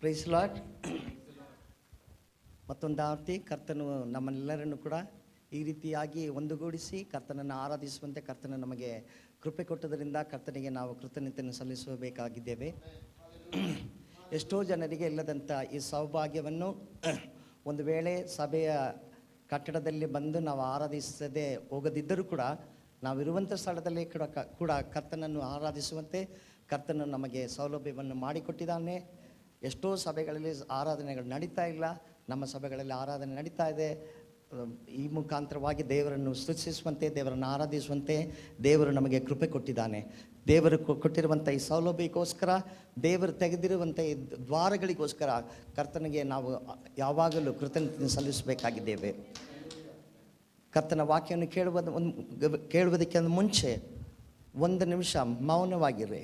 Price lord. ಮತ್ತೊಂದು ಆರ್ತಿ ಕರ್ತನು ನಮ್ಮೆಲ್ಲರನ್ನು ಕೂಡ ಈ ರೀತಿಯಾಗಿ ಒಂದುಗೂಡಿಸಿ ಕರ್ತನನ್ನು ಆರಾಧಿಸುವಂತೆ ಕರ್ತನ ನಮಗೆ ಕೃಪೆ ಕೊಟ್ಟದರಿಂದ ಕರ್ತನಿಗೆ ನಾವು ಕೃತಜ್ಞತೆಯನ್ನು ಸಲ್ಲಿಸಬೇಕಾಗಿದ್ದೇವೆ. ಎಷ್ಟೋ ಜನರಿಗೆ ಇಲ್ಲದಂಥ ಈ ಸೌಭಾಗ್ಯವನ್ನು ಒಂದು ವೇಳೆ ಸಭೆಯ ಕಟ್ಟಡದಲ್ಲಿ ಬಂದು ನಾವು ಆರಾಧಿಸದೆ ಹೋಗದಿದ್ದರೂ ಕೂಡ ನಾವಿರುವಂಥ ಸ್ಥಳದಲ್ಲಿ ಕೂಡ ಕರ್ತನನ್ನು ಆರಾಧಿಸುವಂತೆ ಕರ್ತನು ನಮಗೆ ಸೌಲಭ್ಯವನ್ನು ಮಾಡಿಕೊಟ್ಟಿದ್ದಾನೆ. ಎಷ್ಟೋ ಸಭೆಗಳಲ್ಲಿ ಆರಾಧನೆಗಳು ನಡೀತಾ ಇಲ್ಲ, ನಮ್ಮ ಸಭೆಗಳಲ್ಲಿ ಆರಾಧನೆ ನಡೀತಾ ಇದೆ. ಈ ಮುಖಾಂತರವಾಗಿ ದೇವರನ್ನು ಸ್ತುತಿಸುವಂತೆ, ದೇವರನ್ನು ಆರಾಧಿಸುವಂತೆ ದೇವರು ನಮಗೆ ಕೃಪೆ ಕೊಟ್ಟಿದ್ದಾನೆ. ದೇವರು ಕೊಟ್ಟಿರುವಂಥ ಈ ಸೌಲಭ್ಯಕ್ಕೋಸ್ಕರ, ದೇವರು ತೆಗೆದಿರುವಂಥ ಈ ದ್ವಾರಗಳಿಗೋಸ್ಕರ ಕರ್ತನಿಗೆ ನಾವು ಯಾವಾಗಲೂ ಕೃತಜ್ಞತೆ ಸಲ್ಲಿಸಬೇಕಾಗಿದ್ದೇವೆ. ಕರ್ತನ ವಾಕ್ಯವನ್ನು ಕೇಳುವುದಕ್ಕೆ ಮುಂಚೆ ಒಂದು ನಿಮಿಷ ಮೌನವಾಗಿರ್ರಿ.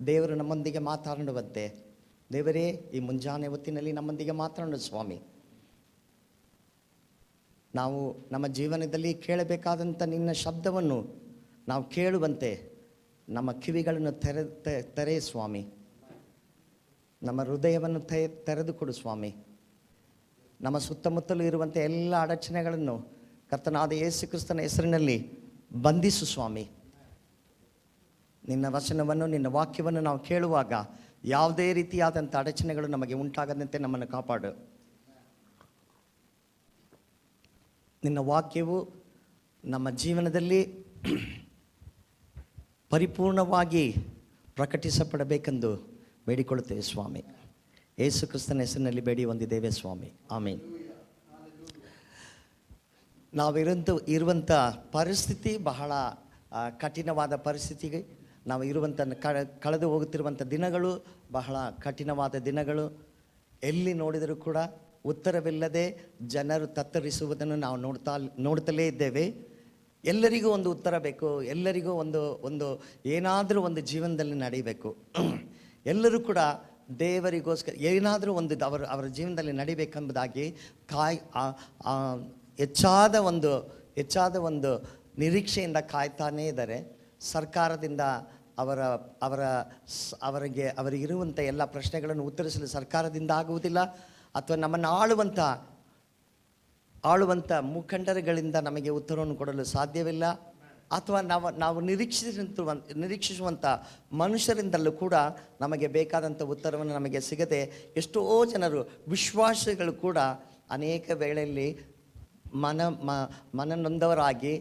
ದೇವರು ನಮ್ಮೊಂದಿಗೆ ಮಾತನಾಡುವಂತೆ. ದೇವರೇ, ಈ ಮುಂಜಾನೆ ಹೊತ್ತಿನಲ್ಲಿ ನಮ್ಮೊಂದಿಗೆ ಮಾತನಾಡು ಸ್ವಾಮಿ. ನಾವು ನಮ್ಮ ಜೀವನದಲ್ಲಿ ಕೇಳಬೇಕಾದಂಥ ನಿನ್ನ ಶಬ್ದವನ್ನು ನಾವು ಕೇಳುವಂತೆ ನಮ್ಮ ಕಿವಿಗಳನ್ನು ತೆರೆ ಸ್ವಾಮಿ. ನಮ್ಮ ಹೃದಯವನ್ನು ತೆರೆದುಕೊಡು ಸ್ವಾಮಿ. ನಮ್ಮ ಸುತ್ತಮುತ್ತಲೂ ಇರುವಂಥ ಎಲ್ಲ ಅಡಚಣೆಗಳನ್ನು ಕರ್ತನಾದ ಯೇಸು ಕ್ರಿಸ್ತನ ಹೆಸರಿನಲ್ಲಿ ಬಂಧಿಸು ಸ್ವಾಮಿ. ನಿನ್ನ ವಚನವನ್ನು, ನಿನ್ನ ವಾಕ್ಯವನ್ನು ನಾವು ಕೇಳುವಾಗ ಯಾವುದೇ ರೀತಿಯಾದಂಥ ಅಡಚಣೆಗಳು ನಮಗೆ ಉಂಟಾಗದಂತೆ ನಮ್ಮನ್ನು ಕಾಪಾಡು. ನಿನ್ನ ವಾಕ್ಯವು ನಮ್ಮ ಜೀವನದಲ್ಲಿ ಪರಿಪೂರ್ಣವಾಗಿ ಪ್ರಕಟಿಸಪಡಬೇಕೆಂದು ಬೇಡಿಕೊಳ್ಳುತ್ತೇವೆ ಸ್ವಾಮಿ. ಯೇಸು ಕ್ರಿಸ್ತನ ಹೆಸರಿನಲ್ಲಿ ಬೇಡಿ ಹೊಂದಿದ್ದೇವೆ ಸ್ವಾಮಿ, ಆಮೇನ್. ಇರುವಂಥ ಪರಿಸ್ಥಿತಿ ಬಹಳ ಕಠಿಣವಾದ ಪರಿಸ್ಥಿತಿಗೆ ನಾವು ಇರುವಂಥ ಕಳೆದು ಹೋಗುತ್ತಿರುವಂಥ ದಿನಗಳು ಬಹಳ ಕಠಿಣವಾದ ದಿನಗಳು. ಎಲ್ಲಿ ನೋಡಿದರೂ ಕೂಡ ಉತ್ತರವಿಲ್ಲದೆ ಜನರು ತತ್ತರಿಸುವುದನ್ನು ನಾವು ನೋಡ್ತಲೇ ಇದ್ದೇವೆ. ಎಲ್ಲರಿಗೂ ಒಂದು ಉತ್ತರ ಬೇಕು, ಎಲ್ಲರಿಗೂ ಒಂದು ಏನಾದರೂ ಒಂದು ಜೀವನದಲ್ಲಿ ನಡೀಬೇಕು. ಎಲ್ಲರೂ ಕೂಡ ದೇವರಿಗೋಸ್ಕರ ಏನಾದರೂ ಒಂದು ಅವರ ಜೀವನದಲ್ಲಿ ನಡಿಬೇಕೆಂಬುದಾಗಿ ಹೆಚ್ಚಾದ ಒಂದು ನಿರೀಕ್ಷೆಯಿಂದ ಕಾಯ್ತಾನೇ ಇದ್ದಾರೆ. ಸರ್ಕಾರದಿಂದ ಅವರಿಗಿರುವಂಥ ಎಲ್ಲ ಪ್ರಶ್ನೆಗಳನ್ನು ಉತ್ತರಿಸಲು ಸರ್ಕಾರದಿಂದ ಆಗುವುದಿಲ್ಲ, ಅಥವಾ ನಮ್ಮನ್ನು ಆಳುವಂಥ ಮುಖಂಡರುಗಳಿಂದ ನಮಗೆ ಉತ್ತರವನ್ನು ಕೊಡಲು ಸಾಧ್ಯವಿಲ್ಲ, ಅಥವಾ ನಾವು ನಿರೀಕ್ಷಿಸುವಂಥ ಮನುಷ್ಯರಿಂದಲೂ ಕೂಡ ನಮಗೆ ಬೇಕಾದಂಥ ಉತ್ತರವನ್ನು ನಮಗೆ ಸಿಗದೆ ಎಷ್ಟೋ ಜನರು, ವಿಶ್ವಾಸಿಗಳು ಕೂಡ ಅನೇಕ ವೇಳೆಯಲ್ಲಿ ಮನನೊಂದವರಾಗಿ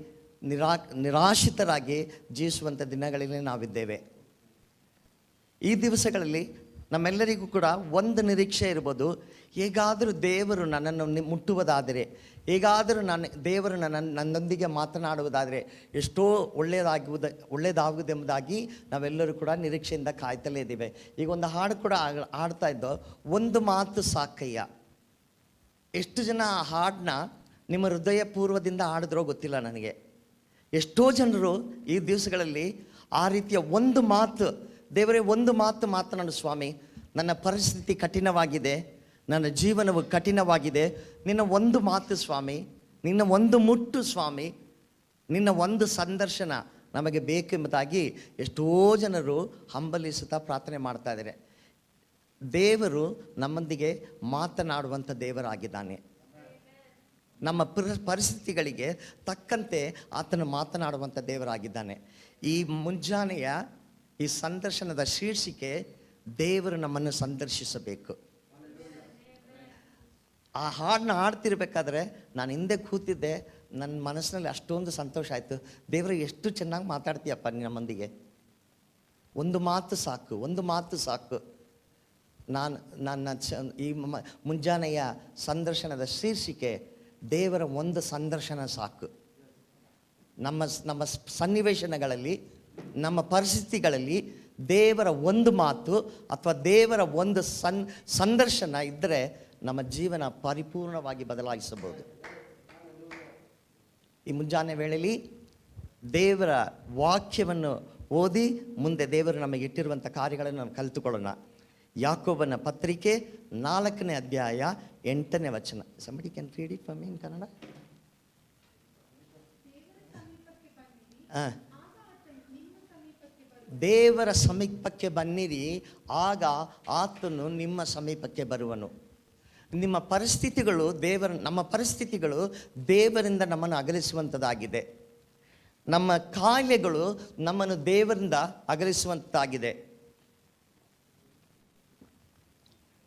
ನಿರಾಶಿತರಾಗಿ ಜೀವಿಸುವಂಥ ದಿನಗಳಲ್ಲಿ ನಾವಿದ್ದೇವೆ. ಈ ದಿವಸಗಳಲ್ಲಿ ನಮ್ಮೆಲ್ಲರಿಗೂ ಕೂಡ ಒಂದು ನಿರೀಕ್ಷೆ ಇರ್ಬೋದು. ಹೇಗಾದರೂ ದೇವರು ನನ್ನನ್ನು ಮುಟ್ಟುವುದಾದರೆ, ಹೇಗಾದರೂ ದೇವರು ನನ್ನೊಂದಿಗೆ ಮಾತನಾಡುವುದಾದರೆ ಎಷ್ಟೋ ಒಳ್ಳೆಯದಾಗುವುದೆಂಬುದಾಗಿ ನಾವೆಲ್ಲರೂ ಕೂಡ ನಿರೀಕ್ಷೆಯಿಂದ ಕಾಯ್ತಲೇ ಇದ್ದೀವಿ. ಈಗ ಒಂದು ಹಾಡು ಕೂಡ ಹಾಡ್ತಾ ಇದ್ದೋ, ಒಂದು ಮಾತು ಸಾಕಯ್ಯ. ಎಷ್ಟು ಜನ ಆ ಹಾಡನ್ನ ನಿಮ್ಮ ಹೃದಯ ಪೂರ್ವದಿಂದ ಹಾಡಿದ್ರೋ ಗೊತ್ತಿಲ್ಲ ನನಗೆ. ಎಷ್ಟೋ ಜನರು ಈ ದಿವಸಗಳಲ್ಲಿ ಆ ರೀತಿಯ ಒಂದು ಮಾತು, ದೇವರೇ ಒಂದು ಮಾತು ಮಾತನಾಡು ಸ್ವಾಮಿ, ನನ್ನ ಪರಿಸ್ಥಿತಿ ಕಠಿಣವಾಗಿದೆ, ನನ್ನ ಜೀವನವು ಕಠಿಣವಾಗಿದೆ, ನಿನ್ನ ಒಂದು ಮಾತು ಸ್ವಾಮಿ, ನಿನ್ನ ಒಂದು ಮುಟ್ಟು ಸ್ವಾಮಿ, ನಿನ್ನ ಒಂದು ಸಂದರ್ಶನ ನಮಗೆ ಬೇಕೆಂಬುದಾಗಿ ಎಷ್ಟೋ ಜನರು ಹಂಬಲಿಸುತ್ತಾ ಪ್ರಾರ್ಥನೆ ಮಾಡ್ತಾ ಇದ್ದಾರೆ. ದೇವರು ನಮ್ಮೊಂದಿಗೆ ಮಾತನಾಡುವಂಥ ದೇವರಾಗಿದ್ದಾನೆ. ನಮ್ಮ ಪರಿಸ್ಥಿತಿಗಳಿಗೆ ತಕ್ಕಂತೆ ಆತನು ಮಾತನಾಡುವಂಥ ದೇವರಾಗಿದ್ದಾನೆ. ಈ ಮುಂಜಾನೆಯ ಈ ಸಂದರ್ಶನದ ಶೀರ್ಷಿಕೆ, ದೇವರು ನಮ್ಮನ್ನು ಸಂದರ್ಶಿಸಬೇಕು. ಆ ಹಾಡನ್ನ ಹಾಡ್ತಿರ್ಬೇಕಾದ್ರೆ ನಾನು ಹಿಂದೆ ಕೂತಿದ್ದೆ, ನನ್ನ ಮನಸ್ಸಿನಲ್ಲಿ ಅಷ್ಟೊಂದು ಸಂತೋಷ ಆಯಿತು. ದೇವರು ಎಷ್ಟು ಚೆನ್ನಾಗಿ ಮಾತಾಡ್ತೀಯಪ್ಪ ನಮ್ಮೊಂದಿಗೆ. ಒಂದು ಮಾತು ಸಾಕು, ಒಂದು ಮಾತು ಸಾಕು. ನನ್ನ ಈ ಮುಂಜಾನೆಯ ಸಂದರ್ಶನದ ಶೀರ್ಷಿಕೆ, ದೇವರ ಒಂದು ಸಂದರ್ಶನ ಸಾಕು. ನಮ್ಮ ಸನ್ನಿವೇಶಗಳಲ್ಲಿ, ನಮ್ಮ ಪರಿಸ್ಥಿತಿಗಳಲ್ಲಿ ದೇವರ ಒಂದು ಮಾತು ಅಥವಾ ದೇವರ ಒಂದು ಸಂದರ್ಶನ ಇದ್ದರೆ ನಮ್ಮ ಜೀವನ ಪರಿಪೂರ್ಣವಾಗಿ ಬದಲಾಯಿಸಬಹುದು. ಈ ಮುಂಜಾನೆ ವೇಳೆಯಲ್ಲಿ ದೇವರ ವಾಕ್ಯವನ್ನು ಓದಿ ಮುಂದೆ ದೇವರು ನಮಗೆ ಇಟ್ಟಿರುವಂಥ ಕಾರ್ಯಗಳನ್ನು ನಾವು ಕಲಿತುಕೊಳ್ಳೋಣ. ಯಾಕೋಬನ ಪತ್ರಿಕೆ 4ನೇ ಅಧ್ಯಾಯ 8ನೇ ವಚನ. Somebody can read it for me in Kannada? ದೇವರ ಸಮೀಪಕ್ಕೆ ಬನ್ನಿರಿ, ಆಗ ಆತನು ನಿಮ್ಮ ಸಮೀಪಕ್ಕೆ ಬರುವನು. ನಮ್ಮ ಪರಿಸ್ಥಿತಿಗಳು ದೇವರಿಂದ ನಮ್ಮನ್ನು ಅಗಲಿಸುವಂಥದ್ದಾಗಿದೆ. ನಮ್ಮ ಕಾಯಿಲೆಗಳು ನಮ್ಮನ್ನು ದೇವರಿಂದ ಅಗಲಿಸುವಂಥದ್ದಾಗಿದೆ.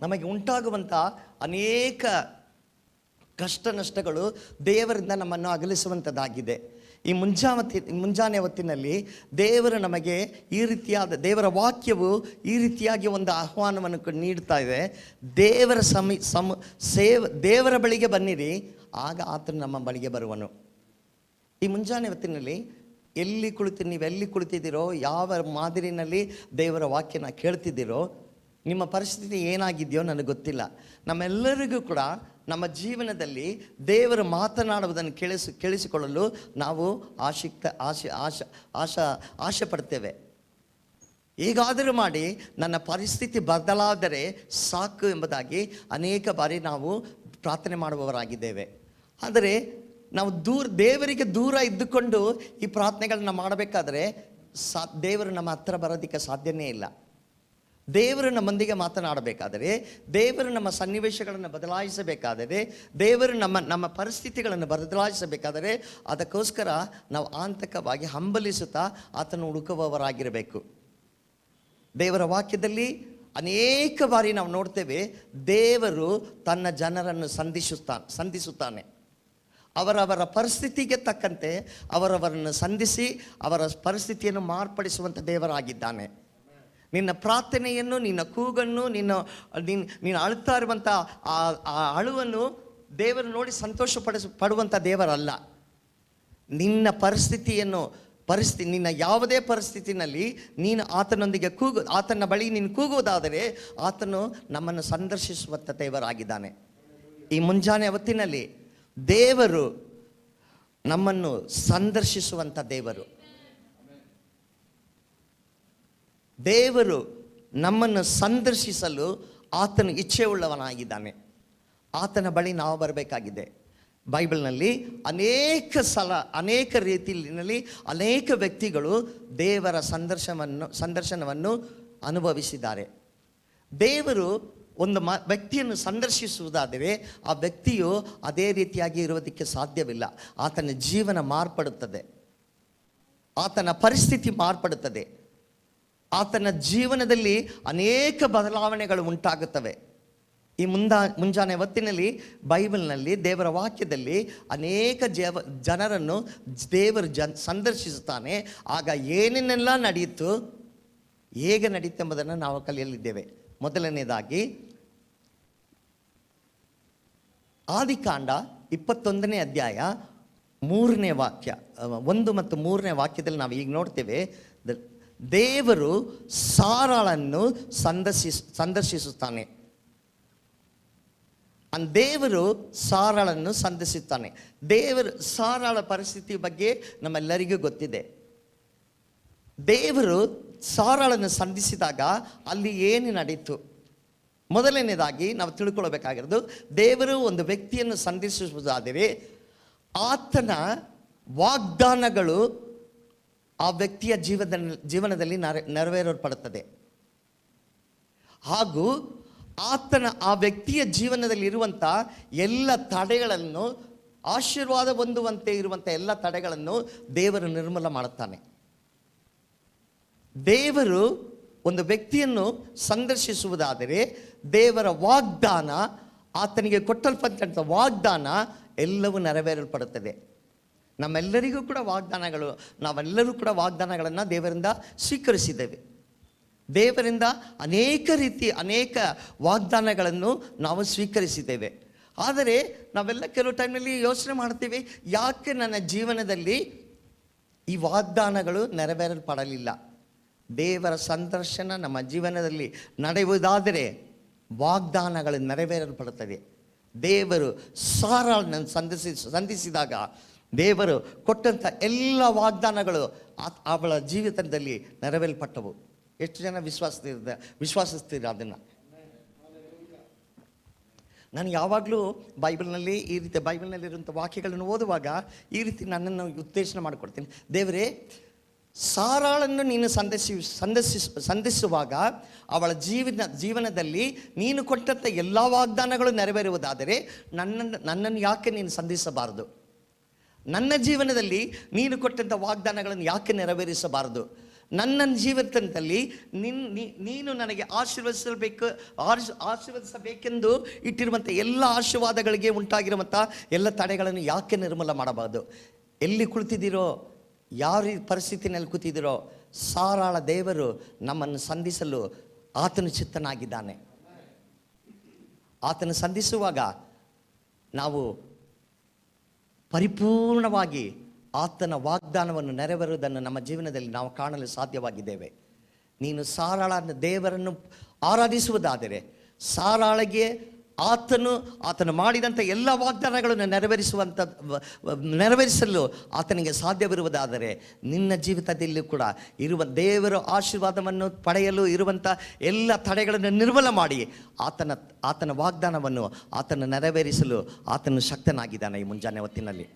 ನಮಗೆ ಉಂಟಾಗುವಂಥ ಅನೇಕ ಕಷ್ಟ ನಷ್ಟಗಳು ದೇವರಿಂದ ನಮ್ಮನ್ನು ಅಗಲಿಸುವಂಥದ್ದಾಗಿದೆ. ಈ ಮುಂಜಾನೆ ಹೊತ್ತಿನಲ್ಲಿ ದೇವರು ನಮಗೆ ದೇವರ ವಾಕ್ಯವು ಈ ರೀತಿಯಾಗಿ ಒಂದು ಆಹ್ವಾನವನ್ನು ನೀಡ್ತಾ ಇದೆ. ದೇವರ ಬಳಿಗೆ ಬನ್ನಿರಿ, ಆಗ ಆತನು ನಮ್ಮ ಬಳಿಗೆ ಬರುವನು. ಈ ಮುಂಜಾನೆ ಹೊತ್ತಿನಲ್ಲಿ ನೀವೆಲ್ಲಿ ಕುಳಿತಿದ್ದೀರೋ, ಯಾವ ಮಾದರಿನಲ್ಲಿ ದೇವರ ವಾಕ್ಯನ ಕೇಳ್ತಿದ್ದೀರೋ, ನಿಮ್ಮ ಪರಿಸ್ಥಿತಿ ಏನಾಗಿದೆಯೋ ನನಗೆ ಗೊತ್ತಿಲ್ಲ. ನಮ್ಮೆಲ್ಲರಿಗೂ ಕೂಡ ನಮ್ಮ ಜೀವನದಲ್ಲಿ ದೇವರು ಮಾತನಾಡುವುದನ್ನು ಕೇಳಿಸಿಕೊಳ್ಳಲು ನಾವು ಆಶೆ ಪಡ್ತೇವೆ. ಹೇಗಾದರೂ ಮಾಡಿ ನನ್ನ ಪರಿಸ್ಥಿತಿ ಬದಲಾದರೆ ಸಾಕು ಎಂಬುದಾಗಿ ಅನೇಕ ಬಾರಿ ನಾವು ಪ್ರಾರ್ಥನೆ ಮಾಡುವವರಾಗಿದ್ದೇವೆ. ಆದರೆ ನಾವು ದೇವರಿಗೆ ದೂರ ಇದ್ದುಕೊಂಡು ಈ ಪ್ರಾರ್ಥನೆಗಳನ್ನ ಮಾಡಬೇಕಾದ್ರೆ ದೇವರು ನಮ್ಮ ಹತ್ರ ಬರೋದಕ್ಕೆ ಸಾಧ್ಯನೇ ಇಲ್ಲ. ದೇವರು ನಮ್ಮೊಂದಿಗೆ ಮಾತನಾಡಬೇಕಾದರೆ, ದೇವರು ನಮ್ಮ ಸನ್ನಿವೇಶಗಳನ್ನು ಬದಲಾಯಿಸಬೇಕಾದರೆ, ದೇವರು ನಮ್ಮ ಪರಿಸ್ಥಿತಿಗಳನ್ನು ಬದಲಾಯಿಸಬೇಕಾದರೆ, ಅದಕ್ಕೋಸ್ಕರ ನಾವು ಆಂತಕವಾಗಿ ಹಂಬಲಿಸುತ್ತಾ ಆತನು ಹುಡುಕುವವರಾಗಿರಬೇಕು. ದೇವರ ವಾಕ್ಯದಲ್ಲಿ ಅನೇಕ ಬಾರಿ ನಾವು ನೋಡ್ತೇವೆ, ದೇವರು ತನ್ನ ಜನರನ್ನು ಸಂಧಿಸುತ್ತಾನೆ. ಅವರವರ ಪರಿಸ್ಥಿತಿಗೆ ತಕ್ಕಂತೆ ಅವರವರನ್ನು ಸಂಧಿಸಿ ಅವರ ಪರಿಸ್ಥಿತಿಯನ್ನು ಮಾರ್ಪಡಿಸುವಂಥ ದೇವರಾಗಿದ್ದಾನೆ. ನಿನ್ನ ಪ್ರಾರ್ಥನೆಯನ್ನು, ನಿನ್ನ ಕೂಗನ್ನು, ನೀನು ಅಳುತ್ತಾ ಇರುವಂಥ ಆ ಅಳುವನ್ನು ದೇವರು ನೋಡಿ ಪಡುವಂಥ ದೇವರಲ್ಲ. ನಿನ್ನ ನಿನ್ನ ಯಾವುದೇ ಪರಿಸ್ಥಿತಿನಲ್ಲಿ ನೀನು ಆತನ ಬಳಿ ನೀನು ಕೂಗುವುದಾದರೆ ಆತನು ನಮ್ಮನ್ನು ಸಂದರ್ಶಿಸುವಂಥ ದೇವರಾಗಿದ್ದಾನೆ. ಈ ಮುಂಜಾನೆ ಹೊತ್ತಿನಲ್ಲಿ ದೇವರು ನಮ್ಮನ್ನು ಸಂದರ್ಶಿಸುವಂಥ ದೇವರು ನಮ್ಮನ್ನು ಸಂದರ್ಶಿಸಲು ಆತನು ಇಚ್ಛೆಯುಳ್ಳವನಾಗಿದ್ದಾನೆ. ಆತನ ಬಳಿ ನಾವು ಬರಬೇಕಾಗಿದೆ. ಬೈಬಲ್ನಲ್ಲಿ ಅನೇಕ ರೀತಿಯಲ್ಲಿ ಅನೇಕ ವ್ಯಕ್ತಿಗಳು ದೇವರ ಸಂದರ್ಶನವನ್ನು ಅನುಭವಿಸಿದ್ದಾರೆ. ದೇವರು ಒಂದು ವ್ಯಕ್ತಿಯನ್ನು ಸಂದರ್ಶಿಸುವುದಾದರೆ ಆ ವ್ಯಕ್ತಿಯು ಅದೇ ರೀತಿಯಾಗಿ ಇರುವುದಕ್ಕೆ ಸಾಧ್ಯವಿಲ್ಲ. ಆತನ ಜೀವನ ಮಾರ್ಪಡುತ್ತದೆ, ಆತನ ಪರಿಸ್ಥಿತಿ ಮಾರ್ಪಡುತ್ತದೆ, ಆತನ ಜೀವನದಲ್ಲಿ ಅನೇಕ ಬದಲಾವಣೆಗಳು ಉಂಟಾಗುತ್ತವೆ. ಈ ಮುಂಜಾನೆ ಹೊತ್ತಿನಲ್ಲಿ ಬೈಬಲ್ನಲ್ಲಿ ದೇವರ ವಾಕ್ಯದಲ್ಲಿ ಅನೇಕ ಜನರನ್ನು ದೇವರು ಸಂದರ್ಶಿಸುತ್ತಾನೆ. ಆಗ ಏನೇನೆಲ್ಲ ನಡೆಯಿತು, ಹೇಗೆ ನಡೆಯುತ್ತೆ ಎಂಬುದನ್ನು ನಾವು ಕಲಿಯಲಿದ್ದೇವೆ. ಮೊದಲನೇದಾಗಿ ಆದಿಕಾಂಡ 21ನೇ ಅಧ್ಯಾಯ 3ನೇ ವಾಕ್ಯ, 1 ಮತ್ತು 3ನೇ ವಾಕ್ಯದಲ್ಲಿ ನಾವು ಈಗ ನೋಡ್ತೇವೆ, ದೇವರು ಸಾರಾಳನ್ನು ಸಂದರ್ಶಿಸುತ್ತಾನೆ. ದೇವರು ಸಾರಾಳನ್ನು ಸಂದರ್ಶಿಸುತ್ತಾನೆ. ಸಾರಾಳ ಪರಿಸ್ಥಿತಿ ಬಗ್ಗೆ ನಮ್ಮೆಲ್ಲರಿಗೂ ಗೊತ್ತಿದೆ. ದೇವರು ಸಾರಾಳನ್ನು ಸಂಧಿಸಿದಾಗ ಅಲ್ಲಿ ಏನು ನಡೀತು? ಮೊದಲನೇದಾಗಿ ನಾವು ತಿಳ್ಕೊಳ್ಬೇಕಾಗಿರೋದು, ದೇವರು ಒಂದು ವ್ಯಕ್ತಿಯನ್ನು ಸಂಧಿಸುವುದಾದರೆ ಆತನ ವಾಗ್ದಾನಗಳು ಆ ವ್ಯಕ್ತಿಯ ಜೀವನದಲ್ಲಿ ನೆರವೇರಲ್ಪಡುತ್ತದೆ. ಹಾಗೂ ಆ ವ್ಯಕ್ತಿಯ ಜೀವನದಲ್ಲಿ ಇರುವಂಥ ಎಲ್ಲ ತಡೆಗಳನ್ನು, ಆಶೀರ್ವಾದ ಹೊಂದುವಂತೆ ಇರುವಂಥ ಎಲ್ಲ ತಡೆಗಳನ್ನು ದೇವರು ನಿರ್ಮೂಲ ಮಾಡುತ್ತಾನೆ. ದೇವರು ಒಂದು ವ್ಯಕ್ತಿಯನ್ನು ಸಂದರ್ಶಿಸುವುದಾದರೆ ದೇವರ ವಾಗ್ದಾನ, ಆತನಿಗೆ ಕೊಟ್ಟಲ್ಪಟ್ಟಂಥ ವಾಗ್ದಾನ ಎಲ್ಲವೂ ನೆರವೇರಲ್ಪಡುತ್ತದೆ. ನಾವೆಲ್ಲರೂ ಕೂಡ ವಾಗ್ದಾನಗಳನ್ನು ದೇವರಿಂದ ಸ್ವೀಕರಿಸಿದ್ದೇವೆ. ದೇವರಿಂದ ಅನೇಕ ವಾಗ್ದಾನಗಳನ್ನು ನಾವು ಸ್ವೀಕರಿಸಿದ್ದೇವೆ. ಆದರೆ ನಾವೆಲ್ಲ ಕೆಲವು ಟೈಮ್ನಲ್ಲಿ ಯೋಚನೆ ಮಾಡ್ತೀವಿ, ಯಾಕೆ ನನ್ನ ಜೀವನದಲ್ಲಿ ಈ ವಾಗ್ದಾನಗಳು ನೆರವೇರಲ್ಪಡಲಿಲ್ಲ? ದೇವರ ಸಂದರ್ಶನ ನಮ್ಮ ಜೀವನದಲ್ಲಿ ನಡೆಯುವುದಾದರೆ ವಾಗ್ದಾನಗಳು ನೆರವೇರಲ್ಪಡುತ್ತದೆ. ದೇವರು ಸಾರಾಳನ್ನು ಸಂಧಿಸಿದಾಗ ದೇವರು ಕೊಟ್ಟಂಥ ಎಲ್ಲ ವಾಗ್ದಾನಗಳು ಅವಳ ಜೀವಿತದಲ್ಲಿ ನೆರವೇರಲ್ಪಟ್ಟವು. ಎಷ್ಟು ಜನ ವಿಶ್ವಾಸಿಸ್ತೀರ ಅದನ್ನು? ನಾನು ಯಾವಾಗಲೂ ಬೈಬಲ್ನಲ್ಲಿ ಬೈಬಲ್ನಲ್ಲಿರುವಂಥ ವಾಕ್ಯಗಳನ್ನು ಓದುವಾಗ ಈ ರೀತಿ ನನ್ನನ್ನು ಉತ್ತೇಜನ ಮಾಡಿಕೊಡ್ತೀನಿ. ದೇವರೇ, ಸಾರಾಳನ್ನು ನೀನು ಸಂಧಿಸುವಾಗ ಅವಳ ಜೀವನದಲ್ಲಿ ನೀನು ಕೊಟ್ಟಂಥ ಎಲ್ಲ ವಾಗ್ದಾನಗಳು ನೆರವೇರುವುದಾದರೆ ನನ್ನನ್ನು ಯಾಕೆ ನೀನು ಸಂಧಿಸಬಾರದು? ನನ್ನ ಜೀವನದಲ್ಲಿ ನೀನು ಕೊಟ್ಟಂಥ ವಾಗ್ದಾನಗಳನ್ನು ಯಾಕೆ ನೆರವೇರಿಸಬಾರದು? ನನ್ನ ಜೀವಿತದಲ್ಲಿ ನೀನು ನನಗೆ ಆಶೀರ್ವದಿಸಬೇಕೆಂದು ಇಟ್ಟಿರುವಂಥ ಎಲ್ಲ ಆಶೀರ್ವಾದಗಳಿಗೆ ಉಂಟಾಗಿರುವಂಥ ಎಲ್ಲ ತಡೆಗಳನ್ನು ಯಾಕೆ ನಿರ್ಮೂಲ ಮಾಡಬಾರದು? ಎಲ್ಲಿ ಕುಳಿತಿದ್ದೀರೋ, ಯಾವ ಪರಿಸ್ಥಿತಿನಲ್ಲಿ ಕೂತಿದ್ದೀರೋ, ಸಾರಾಳ ದೇವರು ನಮ್ಮನ್ನು ಸಂಧಿಸಲು ಆತನು ಚಿತ್ತನಾಗಿದ್ದಾನೆ. ಆತನು ಸಂಧಿಸುವಾಗ ನಾವು ಪರಿಪೂರ್ಣವಾಗಿ ಆತನ ವಾಗ್ದಾನವನ್ನು ನೆರವೇರುವುದನ್ನು ನಮ್ಮ ಜೀವನದಲ್ಲಿ ನಾವು ಕಾಣಲು ಸಾಧ್ಯವಾಗಿದ್ದೇವೆ. ನೀನು ಸಾರಾಳ ದೇವರನ್ನು ಆರಾಧಿಸುವುದಾದರೆ, ಸಾರಾಳಿಗೆ ಆತನು ಮಾಡಿದಂಥ ಎಲ್ಲ ವಾಗ್ದಾನಗಳನ್ನು ನೆರವೇರಿಸಲು ಆತನಿಗೆ ಸಾಧ್ಯವಿರುವುದಾದರೆ, ನಿನ್ನ ಜೀವಿತದಲ್ಲಿ ಕೂಡ ಇರುವ ದೇವರ ಆಶೀರ್ವಾದವನ್ನು ಪಡೆಯಲು ಇರುವಂಥ ಎಲ್ಲ ತಡೆಗಳನ್ನು ನಿರ್ಮೂಲ ಮಾಡಿ ಆತನ ವಾಗ್ದಾನವನ್ನು ಆತನು ನೆರವೇರಿಸಲು ಆತನು ಶಕ್ತನಾಗಿದ್ದಾನೆ ಈ ಮುಂಜಾನೆ ಹೊತ್ತಿನಲ್ಲಿ.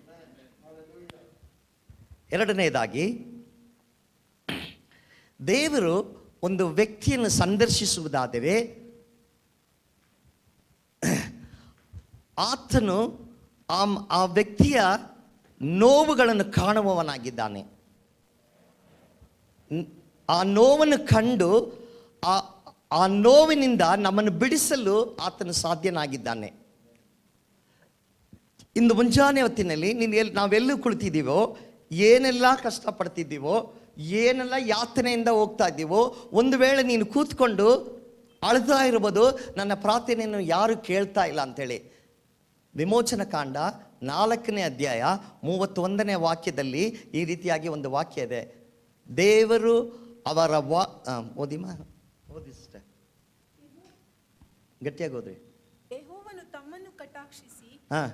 ಎರಡನೆಯದಾಗಿ, ದೇವರು ಒಂದು ವ್ಯಕ್ತಿಯನ್ನು ಸಂದರ್ಶಿಸುವುದಾದರೆ ಆತನು ಆ ವ್ಯಕ್ತಿಯ ನೋವುಗಳನ್ನು ಕಾಣುವವನಾಗಿದ್ದಾನೆ. ಆ ನೋವನ್ನು ಕಂಡು ಆ ನೋವಿನಿಂದ ನಮ್ಮನ್ನು ಬಿಡಿಸಲು ಆತನು ಸಾಧ್ಯನಾಗಿದ್ದಾನೆ. ಇಂದು ಮುಂಜಾನೆ ಹೊತ್ತಿನಲ್ಲಿ ನಾವೆಲ್ಲೂ ಕುಳಿತಿದ್ದೀವೋ, ಏನೆಲ್ಲ ಕಷ್ಟಪಡ್ತಿದ್ದೀವೋ, ಏನೆಲ್ಲ ಯಾತನೆಯಿಂದ ಹೋಗ್ತಾ ಇದ್ದೀವೋ, ಒಂದು ವೇಳೆ ನೀನು ಕೂತ್ಕೊಂಡು ಅಳ್ತಾ ಇರ್ಬೋದು, ನನ್ನ ಪ್ರಾರ್ಥನೆಯನ್ನು ಯಾರು ಕೇಳ್ತಾ ಇಲ್ಲ ಅಂಥೇಳಿ. ವಿಮೋಚನ ಕಾಂಡ 4ನೇ ಅಧ್ಯಾಯ 31ನೇ ವಾಕ್ಯದಲ್ಲಿ ಈ ರೀತಿಯಾಗಿ ಒಂದು ವಾಕ್ಯ ಇದೆ. ದೇವರು ಅವರ ಓದಿಸ್ಟೆ ಗಟ್ಟಿಯಾಗಿ ಓದ್ರಿ. ಯೆಹೋವನು ತಮ್ಮನ್ನು ಕಟಾಕ್ಷಿಸಿ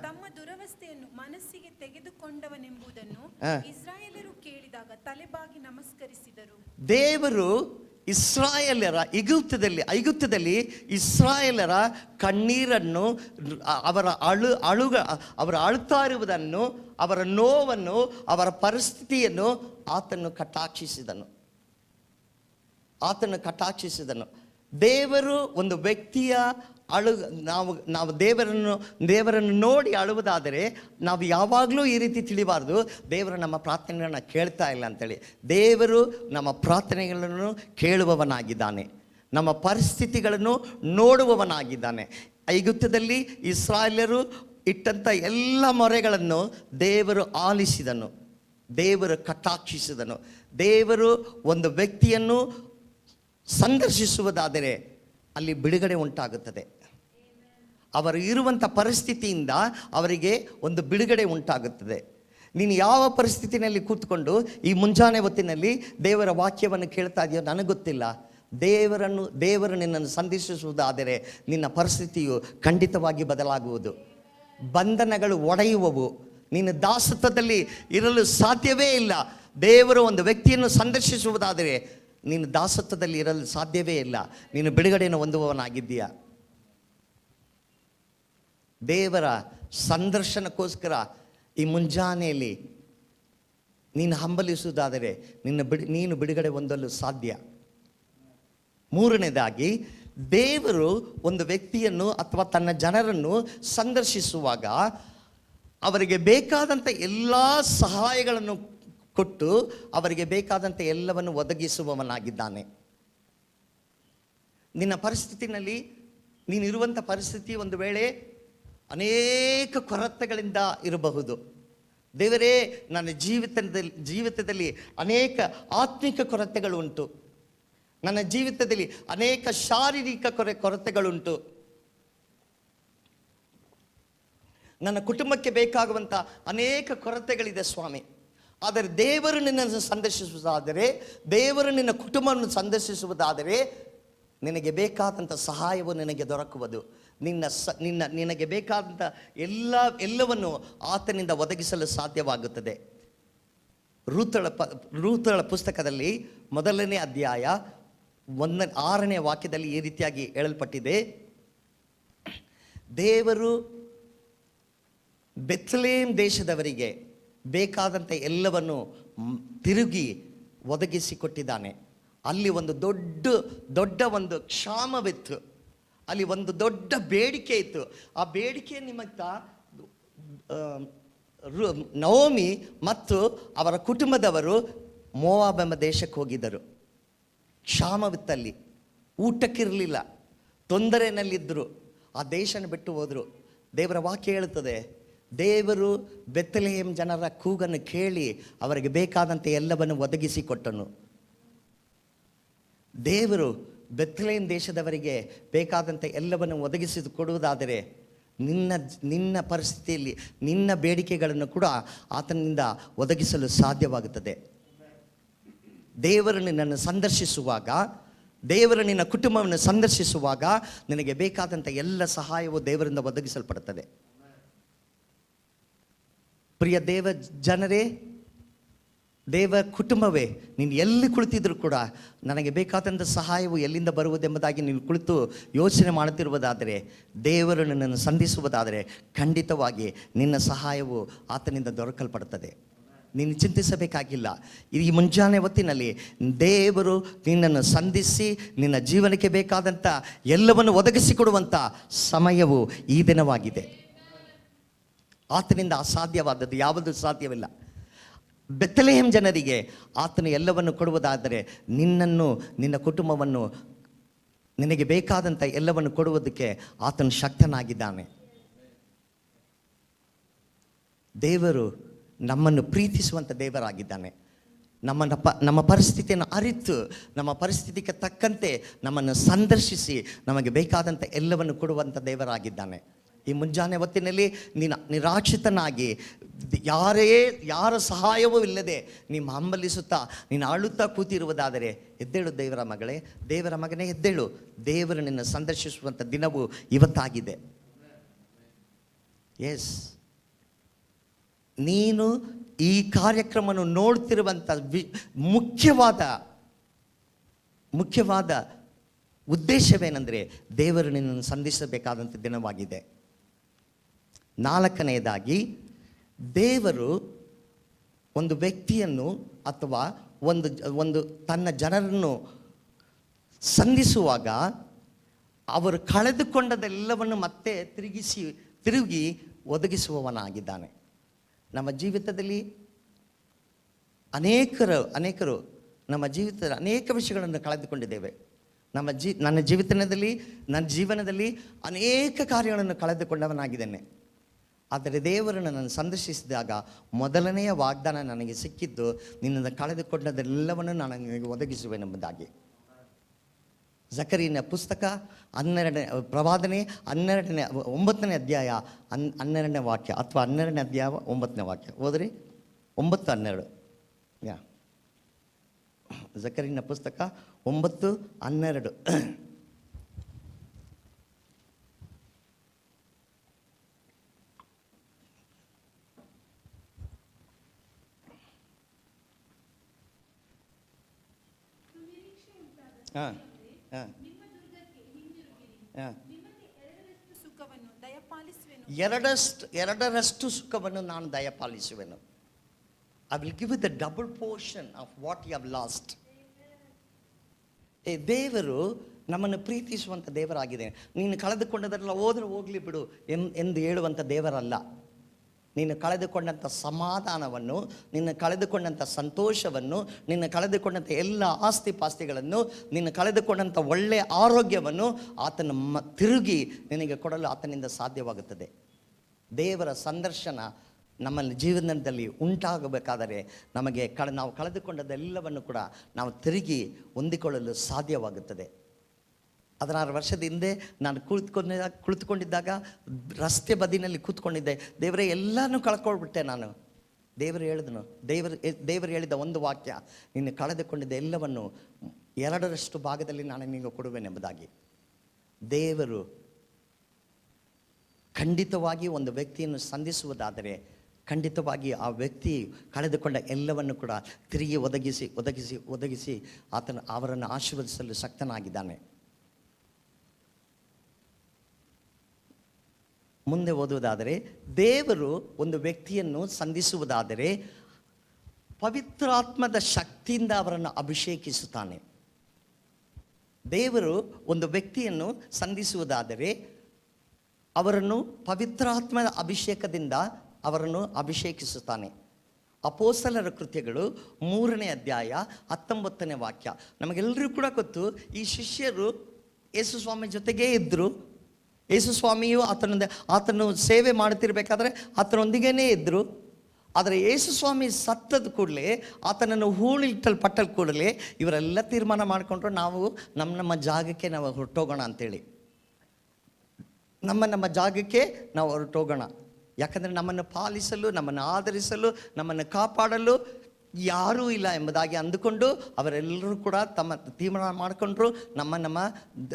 ತಮ್ಮ ದುರವಸ್ಥೆಯನ್ನು ಮನಸ್ಸಿಗೆ ತೆಗೆದುಕೊಂಡವನೆಂಬುದನ್ನು ಇಸ್ರಾಯೇಲರು ಕೇಳಿದಾಗ ತಲೆಬಾಗಿ ನಮಸ್ಕರಿಸಿದರು. ದೇವರು ಐಗುಪ್ತದಲ್ಲಿ ಇಸ್ರಾಯೇಲರ ಕಣ್ಣೀರನ್ನು, ಅವರ ಅಳುತ್ತಾ ಇರುವುದನ್ನು, ಅವರ ನೋವನ್ನು, ಅವರ ಪರಿಸ್ಥಿತಿಯನ್ನು ಆತನು ಕಟಾಕ್ಷಿಸಿದನು. ದೇವರು ಒಂದು ವ್ಯಕ್ತಿಯ ನಾವು ದೇವರನ್ನು ನೋಡಿ ಅಳುವುದಾದರೆ ನಾವು ಯಾವಾಗಲೂ ಈ ರೀತಿ ತಿಳಿಬಾರ್ದು, ದೇವರು ನಮ್ಮ ಪ್ರಾರ್ಥನೆಗಳನ್ನು ಕೇಳ್ತಾ ಇಲ್ಲ ಅಂತೇಳಿ. ದೇವರು ನಮ್ಮ ಪ್ರಾರ್ಥನೆಗಳನ್ನು ಕೇಳುವವನಾಗಿದ್ದಾನೆ, ನಮ್ಮ ಪರಿಸ್ಥಿತಿಗಳನ್ನು ನೋಡುವವನಾಗಿದ್ದಾನೆ. ಐಗುಪ್ತದಲ್ಲಿ ಇಸ್ರಾಯೇಲರು ಇಟ್ಟಂಥ ಎಲ್ಲ ಮೊರೆಗಳನ್ನು ದೇವರು ಆಲಿಸಿದನು, ದೇವರು ಕಟಾಕ್ಷಿಸಿದನು. ದೇವರು ಒಂದು ವ್ಯಕ್ತಿಯನ್ನು ಸಂದರ್ಶಿಸುವುದಾದರೆ ಅಲ್ಲಿ ಬಿಡುಗಡೆ ಉಂಟಾಗುತ್ತದೆ. ಅವರು ಇರುವಂಥ ಪರಿಸ್ಥಿತಿಯಿಂದ ಅವರಿಗೆ ಒಂದು ಬಿಡುಗಡೆ ಉಂಟಾಗುತ್ತದೆ. ನೀನು ಯಾವ ಪರಿಸ್ಥಿತಿನಲ್ಲಿ ಕೂತ್ಕೊಂಡು ಈ ಮುಂಜಾನೆ ಹೊತ್ತಿನಲ್ಲಿ ದೇವರ ವಾಕ್ಯವನ್ನು ಕೇಳ್ತಾ ಇದೆಯೋ ನನಗೆ ಗೊತ್ತಿಲ್ಲ. ದೇವರು ನಿನ್ನನ್ನು ಸಂಧಿಸುವುದಾದರೆ ನಿನ್ನ ಪರಿಸ್ಥಿತಿಯು ಖಂಡಿತವಾಗಿ ಬದಲಾಗುವುದು. ಬಂಧನಗಳು ಒಡೆಯುವವು. ನೀನು ದಾಸತ್ವದಲ್ಲಿ ಇರಲು ಸಾಧ್ಯವೇ ಇಲ್ಲ. ದೇವರು ಒಂದು ವ್ಯಕ್ತಿಯನ್ನು ಸಂದರ್ಶಿಸುವುದಾದರೆ ನೀನು ದಾಸತ್ವದಲ್ಲಿ ಇರಲು ಸಾಧ್ಯವೇ ಇಲ್ಲ. ನೀನು ಬಿಡುಗಡೆಯನ್ನು ಹೊಂದುವವನಾಗಿದ್ದೀಯ. ದೇವರ ಸಂದರ್ಶನಕ್ಕೋಸ್ಕರ ಈ ಮುಂಜಾನೆಯಲ್ಲಿ ನೀನು ಹಂಬಲಿಸುವುದಾದರೆ ನೀನು ಬಿಡುಗಡೆ ಹೊಂದಲು ಸಾಧ್ಯ. ಮೂರನೇದಾಗಿ, ದೇವರು ಒಂದು ವ್ಯಕ್ತಿಯನ್ನು ಅಥವಾ ತನ್ನ ಜನರನ್ನು ಸಂದರ್ಶಿಸುವಾಗ ಅವರಿಗೆ ಬೇಕಾದಂಥ ಎಲ್ಲ ಸಹಾಯಗಳನ್ನು ಕೊಟ್ಟು ಅವರಿಗೆ ಬೇಕಾದಂಥ ಎಲ್ಲವನ್ನು ಒದಗಿಸುವವನಾಗಿದ್ದಾನೆ. ನಿನ್ನ ಪರಿಸ್ಥಿತಿನಲ್ಲಿ ನೀನಿರುವಂಥ ಪರಿಸ್ಥಿತಿ ಒಂದು ವೇಳೆ ಅನೇಕ ಕೊರತೆಗಳಿಂದ ಇರಬಹುದು. ದೇವರೇ, ನನ್ನ ಜೀವಿತದಲ್ಲಿ ಅನೇಕ ಆತ್ಮಿಕ ಕೊರತೆಗಳು ಉಂಟು, ನನ್ನ ಜೀವಿತದಲ್ಲಿ ಅನೇಕ ಶಾರೀರಿಕ ಕೊರತೆಗಳುಂಟು, ನನ್ನ ಕುಟುಂಬಕ್ಕೆ ಬೇಕಾಗುವಂಥ ಅನೇಕ ಕೊರತೆಗಳಿದೆ ಸ್ವಾಮಿ. ಆದರೆ ದೇವರು ನಿನ್ನನ್ನು ಸಂದರ್ಶಿಸುವುದಾದರೆ, ದೇವರು ನಿನ್ನ ಕುಟುಂಬವನ್ನು ಸಂದರ್ಶಿಸುವುದಾದರೆ ನಿನಗೆ ಬೇಕಾದಂಥ ಸಹಾಯವು ನಿನಗೆ ದೊರಕುವುದು. ನಿನಗೆ ಬೇಕಾದಂಥ ಎಲ್ಲವನ್ನು ಆತನಿಂದ ಒದಗಿಸಲು ಸಾಧ್ಯವಾಗುತ್ತದೆ. ರೂತಳ ಪುಸ್ತಕದಲ್ಲಿ 1ನೇ ಅಧ್ಯಾಯ 6ನೇ ವಾಕ್ಯದಲ್ಲಿ ಈ ರೀತಿಯಾಗಿ ಹೇಳಲ್ಪಟ್ಟಿದೆ. ದೇವರು ಬೆತ್ಲೆಹೇಮ್ ದೇಶದವರಿಗೆ ಬೇಕಾದಂಥ ಎಲ್ಲವನ್ನು ತಿರುಗಿ ಒದಗಿಸಿಕೊಟ್ಟಿದ್ದಾನೆ. ಅಲ್ಲಿ ಒಂದು ದೊಡ್ಡ ಒಂದು ಕ್ಷಾಮವಿತ್ತು, ಅಲ್ಲಿ ಒಂದು ದೊಡ್ಡ ಬೇಡಿಕೆ ಇತ್ತು. ಆ ಬೇಡಿಕೆ ನಿಮಿತ್ತ ನವೋಮಿ ಮತ್ತು ಅವರ ಕುಟುಂಬದವರು ಮೋವಾಬ್ ಎಂಬ ದೇಶಕ್ಕೆ ಹೋಗಿದ್ದರು. ಕ್ಷಾಮವಿತ್ತಲ್ಲಿ, ಊಟಕ್ಕಿರಲಿಲ್ಲ, ತೊಂದರೆಯಲ್ಲಿದ್ದರು. ಆ ದೇಶನ ಬಿಟ್ಟು ಹೋದರು. ದೇವರ ವಾಕ್ಯ ಹೇಳುತ್ತದೆ, ದೇವರು ಬೆತ್ಲೆಹೇಮ್ ಜನರ ಕೂಗನ್ನು ಕೇಳಿ ಅವರಿಗೆ ಬೇಕಾದಂತೆ ಎಲ್ಲವನ್ನು ಒದಗಿಸಿಕೊಟ್ಟನು. ದೇವರು ಬೆತ್ಲೆಹೇಮ್ ದೇಶದವರಿಗೆ ಬೇಕಾದಂತೆ ಎಲ್ಲವನ್ನು ಒದಗಿಸಿ ಕೊಡುವುದಾದರೆ ನಿನ್ನ ಪರಿಸ್ಥಿತಿಯಲ್ಲಿ ನಿನ್ನ ಬೇಡಿಕೆಗಳನ್ನು ಕೂಡ ಆತನಿಂದ ಒದಗಿಸಲು ಸಾಧ್ಯವಾಗುತ್ತದೆ. ದೇವರು ನಿನ್ನನ್ನು ಸಂದರ್ಶಿಸುವಾಗ, ದೇವರು ನಿನ್ನ ಕುಟುಂಬವನ್ನು ಸಂದರ್ಶಿಸುವಾಗ ನಿನಗೆ ಬೇಕಾದಂಥ ಎಲ್ಲ ಸಹಾಯವು ದೇವರಿಂದ ಒದಗಿಸಲ್ಪಡುತ್ತದೆ. ಪ್ರಿಯ ದೇವ ಜನರೇ, ದೇವ ಕುಟುಂಬವೇ, ನೀನು ಎಲ್ಲಿ ಕುಳಿತಿದ್ರು ಕೂಡ ನನಗೆ ಬೇಕಾದಂಥ ಸಹಾಯವು ಎಲ್ಲಿಂದ ಬರುವುದೆಂಬುದಾಗಿ ನೀನು ಕುಳಿತು ಯೋಚನೆ ಮಾಡುತ್ತಿರುವುದಾದರೆ, ದೇವರು ನಿನ್ನನ್ನು ಸಂಧಿಸುವುದಾದರೆ ಖಂಡಿತವಾಗಿ ನಿನ್ನ ಸಹಾಯವು ಆತನಿಂದ ದೊರಕಲ್ಪಡುತ್ತದೆ. ನೀನು ಚಿಂತಿಸಬೇಕಾಗಿಲ್ಲ. ಈ ಮುಂಜಾನೆ ಹೊತ್ತಿನಲ್ಲಿ ದೇವರು ನಿನ್ನನ್ನು ಸಂಧಿಸಿ ನಿನ್ನ ಜೀವನಕ್ಕೆ ಬೇಕಾದಂಥ ಎಲ್ಲವನ್ನು ಒದಗಿಸಿಕೊಡುವಂಥ ಸಮಯವು ಈ ದಿನವಾಗಿದೆ. ಆತನಿಂದ ಅಸಾಧ್ಯವಾದದ್ದು ಯಾವುದೂ ಸಾಧ್ಯವಿಲ್ಲ. ಬೆತ್ಲೆಹೇಮ್ ಜನರಿಗೆ ಆತನು ಎಲ್ಲವನ್ನು ಕೊಡುವುದಾದರೆ ನಿನ್ನನ್ನು, ನಿನ್ನ ಕುಟುಂಬವನ್ನು, ನಿನಗೆ ಬೇಕಾದಂಥ ಎಲ್ಲವನ್ನು ಕೊಡುವುದಕ್ಕೆ ಆತನು ಶಕ್ತನಾಗಿದ್ದಾನೆ. ದೇವರು ನಮ್ಮನ್ನು ಪ್ರೀತಿಸುವಂಥ ದೇವರಾಗಿದ್ದಾನೆ. ನಮ್ಮ ಪರಿಸ್ಥಿತಿಯನ್ನು ಅರಿತು ನಮ್ಮ ಪರಿಸ್ಥಿತಿಗೆ ತಕ್ಕಂತೆ ನಮ್ಮನ್ನು ಸಂದರ್ಶಿಸಿ ನಮಗೆ ಬೇಕಾದಂಥ ಎಲ್ಲವನ್ನು ಕೊಡುವಂಥ ದೇವರಾಗಿದ್ದಾನೆ. ಈ ಮುಂಜಾನೆ ಹೊತ್ತಿನಲ್ಲಿ ನೀನು ನಿರಾಶ್ರಿತನಾಗಿ ಯಾರ ಸಹಾಯವೂ ಇಲ್ಲದೆ ನೀನು ಹಂಬಲಿಸುತ್ತಾ ನೀನು ಅಳುತ್ತಾ ಕೂತಿರುವುದಾದರೆ ಎದ್ದೇಳು ದೇವರ ಮಗಳೇ, ದೇವರ ಮಗನೇ ಎದ್ದೇಳು. ದೇವರು ನಿನ್ನ ಸಂದರ್ಶಿಸುವಂಥ ದಿನವು ಇವತ್ತಾಗಿದೆ. ಎಸ್, ನೀನು ಈ ಕಾರ್ಯಕ್ರಮವನ್ನು ನೋಡ್ತಿರುವಂಥ ಮುಖ್ಯವಾದ ಉದ್ದೇಶವೇನೆಂದರೆ ದೇವರು ನಿನ್ನನ್ನು ಸಂಧಿಸಬೇಕಾದಂಥ ದಿನವಾಗಿದೆ. ನಾಲ್ಕನೆಯದಾಗಿ, ದೇವರು ಒಂದು ವ್ಯಕ್ತಿಯನ್ನು ಅಥವಾ ಒಂದು ತನ್ನ ಜನರನ್ನು ಸಂಧಿಸುವಾಗ ಅವರು ಕಳೆದುಕೊಂಡದೆಲ್ಲವನ್ನು ಮತ್ತೆ ತಿರುಗಿ ಒದಗಿಸುವವನಾಗಿದ್ದಾನೆ. ನಮ್ಮ ಜೀವಿತದಲ್ಲಿ ಅನೇಕರು ನಮ್ಮ ಜೀವಿತದ ಅನೇಕ ವಿಷಯಗಳನ್ನು ಕಳೆದುಕೊಂಡಿದ್ದೇವೆ. ನನ್ನ ಜೀವನದಲ್ಲಿ ಅನೇಕ ಕಾರ್ಯಗಳನ್ನು ಕಳೆದುಕೊಂಡವನಾಗಿದ್ದೇನೆ. ಆದರೆ ದೇವರು ನನ್ನನ್ನು ಸಂದರ್ಶಿಸಿದಾಗ ಮೊದಲನೆಯ ವಾಗ್ದಾನ ನನಗೆ ಸಿಕ್ಕಿದ್ದು, ನಿನ್ನನ್ನು ಕಳೆದುಕೊಂಡದೆಲ್ಲವನ್ನು ನಾನು ನಿನಗೆ ಒದಗಿಸುವೆನೆಂಬುದಾಗಿ. ಜಕರೀಯನ ಪುಸ್ತಕ 12ನೇ ಪ್ರವಾದನೆ 9ನೇ ಅಧ್ಯಾಯ 12ನೇ ವಾಕ್ಯ ಅಥವಾ 12ನೇ ಅಧ್ಯಾಯ 9ನೇ ವಾಕ್ಯ ಓದ್ರಿ. 9:12. ಜಕರೀಯನ ಪುಸ್ತಕ 9:12. ಎರಡರಷ್ಟು ಸುಖವನ್ನು ನಾನು ದಯಪಾಲಿಸುವೆನು. I will give you the double portion of what you have lost. ದೇವರು ನಮ್ಮನ್ನು ಪ್ರೀತಿಸುವಂಥ ದೇವರಾಗಿದೆ. ನೀನು ಕಳೆದುಕೊಂಡದರೆಲ್ಲ ಹೋಗಲಿ ಬಿಡು ಎಂದು ಹೇಳುವಂಥ ದೇವರಲ್ಲ. ನೀನು ಕಳೆದುಕೊಂಡಂಥ ಸಮಾಧಾನವನ್ನು, ನಿನ್ನ ಕಳೆದುಕೊಂಡಂಥ ಸಂತೋಷವನ್ನು, ನಿನ್ನ ಕಳೆದುಕೊಂಡಂಥ ಎಲ್ಲ ಆಸ್ತಿ ಪಾಸ್ತಿಗಳನ್ನು, ನಿನ್ನ ಕಳೆದುಕೊಂಡಂಥ ಒಳ್ಳೆಯ ಆರೋಗ್ಯವನ್ನು ಆತನ ತಿರುಗಿ ನಿನಗೆ ಕೊಡಲು ಆತನಿಂದ ಸಾಧ್ಯವಾಗುತ್ತದೆ. ದೇವರ ಸಂದರ್ಶನ ನಮ್ಮ ಜೀವನದಲ್ಲಿ ಉಂಟಾಗಬೇಕಾದರೆ ನಮಗೆ ನಾವು ಕಳೆದುಕೊಂಡದೆಲ್ಲವನ್ನು ಕೂಡ ನಾವು ತಿರುಗಿ ಹೊಂದಿಕೊಳ್ಳಲು ಸಾಧ್ಯವಾಗುತ್ತದೆ. 16 ವರ್ಷದ ಹಿಂದೆ ನಾನು ಕುಳಿತುಕೊಂಡಿದ್ದಾಗ ರಸ್ತೆ ಬದಿನಲ್ಲಿ ಕೂತ್ಕೊಂಡಿದ್ದೆ. ದೇವರೇ, ಎಲ್ಲನೂ ಕಳ್ಕೊಳ್ಬಿಟ್ಟೆ ನಾನು. ದೇವರು ಹೇಳಿದ ಒಂದು ವಾಕ್ಯ, ನಿನ್ನ ಕಳೆದುಕೊಂಡಿದ್ದ ಎಲ್ಲವನ್ನು 2ರಷ್ಟು ಭಾಗದಲ್ಲಿ ನಾನು ನಿನಗೆ ಕೊಡುವೆನೆಂಬುದಾಗಿ. ದೇವರು ಖಂಡಿತವಾಗಿ ಒಂದು ವ್ಯಕ್ತಿಯನ್ನು ಸಂಧಿಸುವುದಾದರೆ ಖಂಡಿತವಾಗಿ ಆ ವ್ಯಕ್ತಿ ಕಳೆದುಕೊಂಡ ಎಲ್ಲವನ್ನು ಕೂಡ ತಿರುಗಿ ಒದಗಿಸಿ ಅವರನ್ನು ಆಶೀರ್ವದಿಸಲು ಶಕ್ತನಾಗಿದ್ದಾನೆ. ಮುಂದೆ ಓದುವುದಾದರೆ, ದೇವರು ಒಂದು ವ್ಯಕ್ತಿಯನ್ನು ಸಂಧಿಸುವುದಾದರೆ ಪವಿತ್ರಾತ್ಮದ ಶಕ್ತಿಯಿಂದ ಅವರನ್ನು ಅಭಿಷೇಕಿಸುತ್ತಾನೆ. ದೇವರು ಒಂದು ವ್ಯಕ್ತಿಯನ್ನು ಸಂಧಿಸುವುದಾದರೆ ಅವರನ್ನು ಪವಿತ್ರಾತ್ಮದ ಅಭಿಷೇಕದಿಂದ ಅವರನ್ನು ಅಭಿಷೇಕಿಸುತ್ತಾನೆ. ಅಪೊಸ್ತಲರ ಕೃತ್ಯಗಳು 3ನೇ ಅಧ್ಯಾಯ 19ನೇ ವಾಕ್ಯ. ನಮಗೆಲ್ಲರೂ ಕೂಡ ಗೊತ್ತು, ಈ ಶಿಷ್ಯರು ಯೇಸು ಸ್ವಾಮಿ ಜೊತೆಗೇ ಇದ್ದರು. ಯೇಸು ಸ್ವಾಮಿಯು ಆತನು ಸೇವೆ ಮಾಡುತ್ತಿರಬೇಕಾದ್ರೆ ಆತನೊಂದಿಗೇ ಇದ್ದರು. ಆದರೆ ಯೇಸು ಸ್ವಾಮಿ ಸತ್ತದ ಕೂಡಲೇ, ಆತನನ್ನು ಹೂಳಿಟ್ಟಲ್ಪಟ್ಟ ಕೂಡಲೇ ಇವರೆಲ್ಲ ತೀರ್ಮಾನ ಮಾಡಿಕೊಂಡ್ರು, ನಾವು ನಮ್ಮ ಜಾಗಕ್ಕೆ ನಾವು ಹೊರಟೋಗೋಣ ಅಂತೇಳಿ. ನಮ್ಮ ಜಾಗಕ್ಕೆ ನಾವು ಹೊರಟೋಗೋಣ. ಯಾಕಂದರೆ ನಮ್ಮನ್ನು ಪಾಲಿಸಲು, ನಮ್ಮನ್ನು ಆಧರಿಸಲು, ನಮ್ಮನ್ನು ಕಾಪಾಡಲು ಯಾರೂ ಇಲ್ಲ ಎಂಬುದಾಗಿ ಅಂದುಕೊಂಡು ಅವರೆಲ್ಲರೂ ಕೂಡ ತಮ್ಮ ತೀರ್ಮಾನ ಮಾಡಿಕೊಂಡ್ರು, ನಮ್ಮ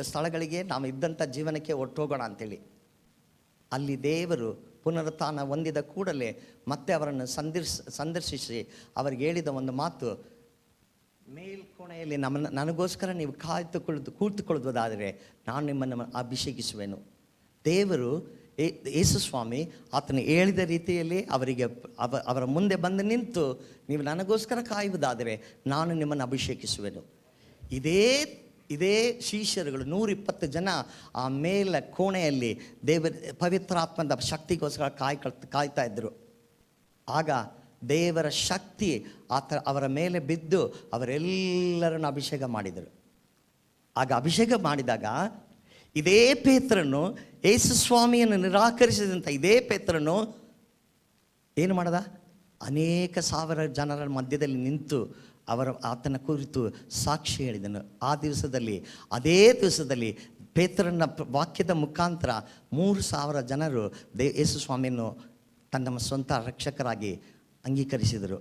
ಸ್ಥಳಗಳಿಗೆ ನಾವು ಇದ್ದಂಥ ಜೀವನಕ್ಕೆ ಹೊರಟೋಗೋಣ ಅಂತೇಳಿ. ಅಲ್ಲಿ ದೇವರು ಪುನರುತ್ಥಾನ ಹೊಂದಿದ ಕೂಡಲೇ ಮತ್ತೆ ಅವರನ್ನು ಸಂದರ್ಶಿಸಿ ಅವರಿಗೆ ಹೇಳಿದ ಒಂದು ಮಾತು, ಮೇಲ್ಕೋಣೆಯಲ್ಲಿ ನನಗೋಸ್ಕರ ನೀವು ಕೂತುಕೊಳ್ಳುವುದಾದರೆ ನಾನು ನಿಮ್ಮನ್ನು ಅಭಿಷೇಕಿಸುವೆನು. ದೇವರು ಯೇಸು ಸ್ವಾಮಿ ಆತನು ಹೇಳಿದ ರೀತಿಯಲ್ಲಿ ಅವರಿಗೆ ಅವರ ಮುಂದೆ ಬಂದು ನಿಂತು, ನೀವು ನನಗೋಸ್ಕರ ಕಾಯುವುದಾದರೆ ನಾನು ನಿಮ್ಮನ್ನು ಅಭಿಷೇಕಿಸುವೆನು. ಇದೇ ಶಿಷ್ಯರುಗಳು 120 ಜನ ಆ ಮೇಲ ಕೋಣೆಯಲ್ಲಿ ಪವಿತ್ರಾತ್ಮದ ಶಕ್ತಿಗೋಸ್ಕರ ಕಾಯ್ತಾ ಇದ್ದರು. ಆಗ ದೇವರ ಶಕ್ತಿ ಅವರ ಮೇಲೆ ಬಿದ್ದು ಅವರೆಲ್ಲರನ್ನು ಅಭಿಷೇಕ ಮಾಡಿದರು. ಆಗ ಅಭಿಷೇಕ ಮಾಡಿದಾಗ ಇದೇ ಪೇತ್ರನು, ಯೇಸು ಸ್ವಾಮಿಯನ್ನು ನಿರಾಕರಿಸಿದಂಥ ಇದೇ ಪೇತ್ರನು ಏನು ಮಾಡ್ದ? ಅನೇಕ ಸಾವಿರ ಜನರ ಮಧ್ಯದಲ್ಲಿ ನಿಂತು ಆತನ ಕುರಿತು ಸಾಕ್ಷಿ ಹೇಳಿದನು. ಅದೇ ದಿವಸದಲ್ಲಿ ಪೇತ್ರನ ವಾಕ್ಯದ ಮುಖಾಂತರ 3,000 ಜನರು ಯೇಸು ಸ್ವಾಮಿಯನ್ನು ತನ್ನ ಸ್ವಂತ ರಕ್ಷಕರಾಗಿ ಅಂಗೀಕರಿಸಿದರು.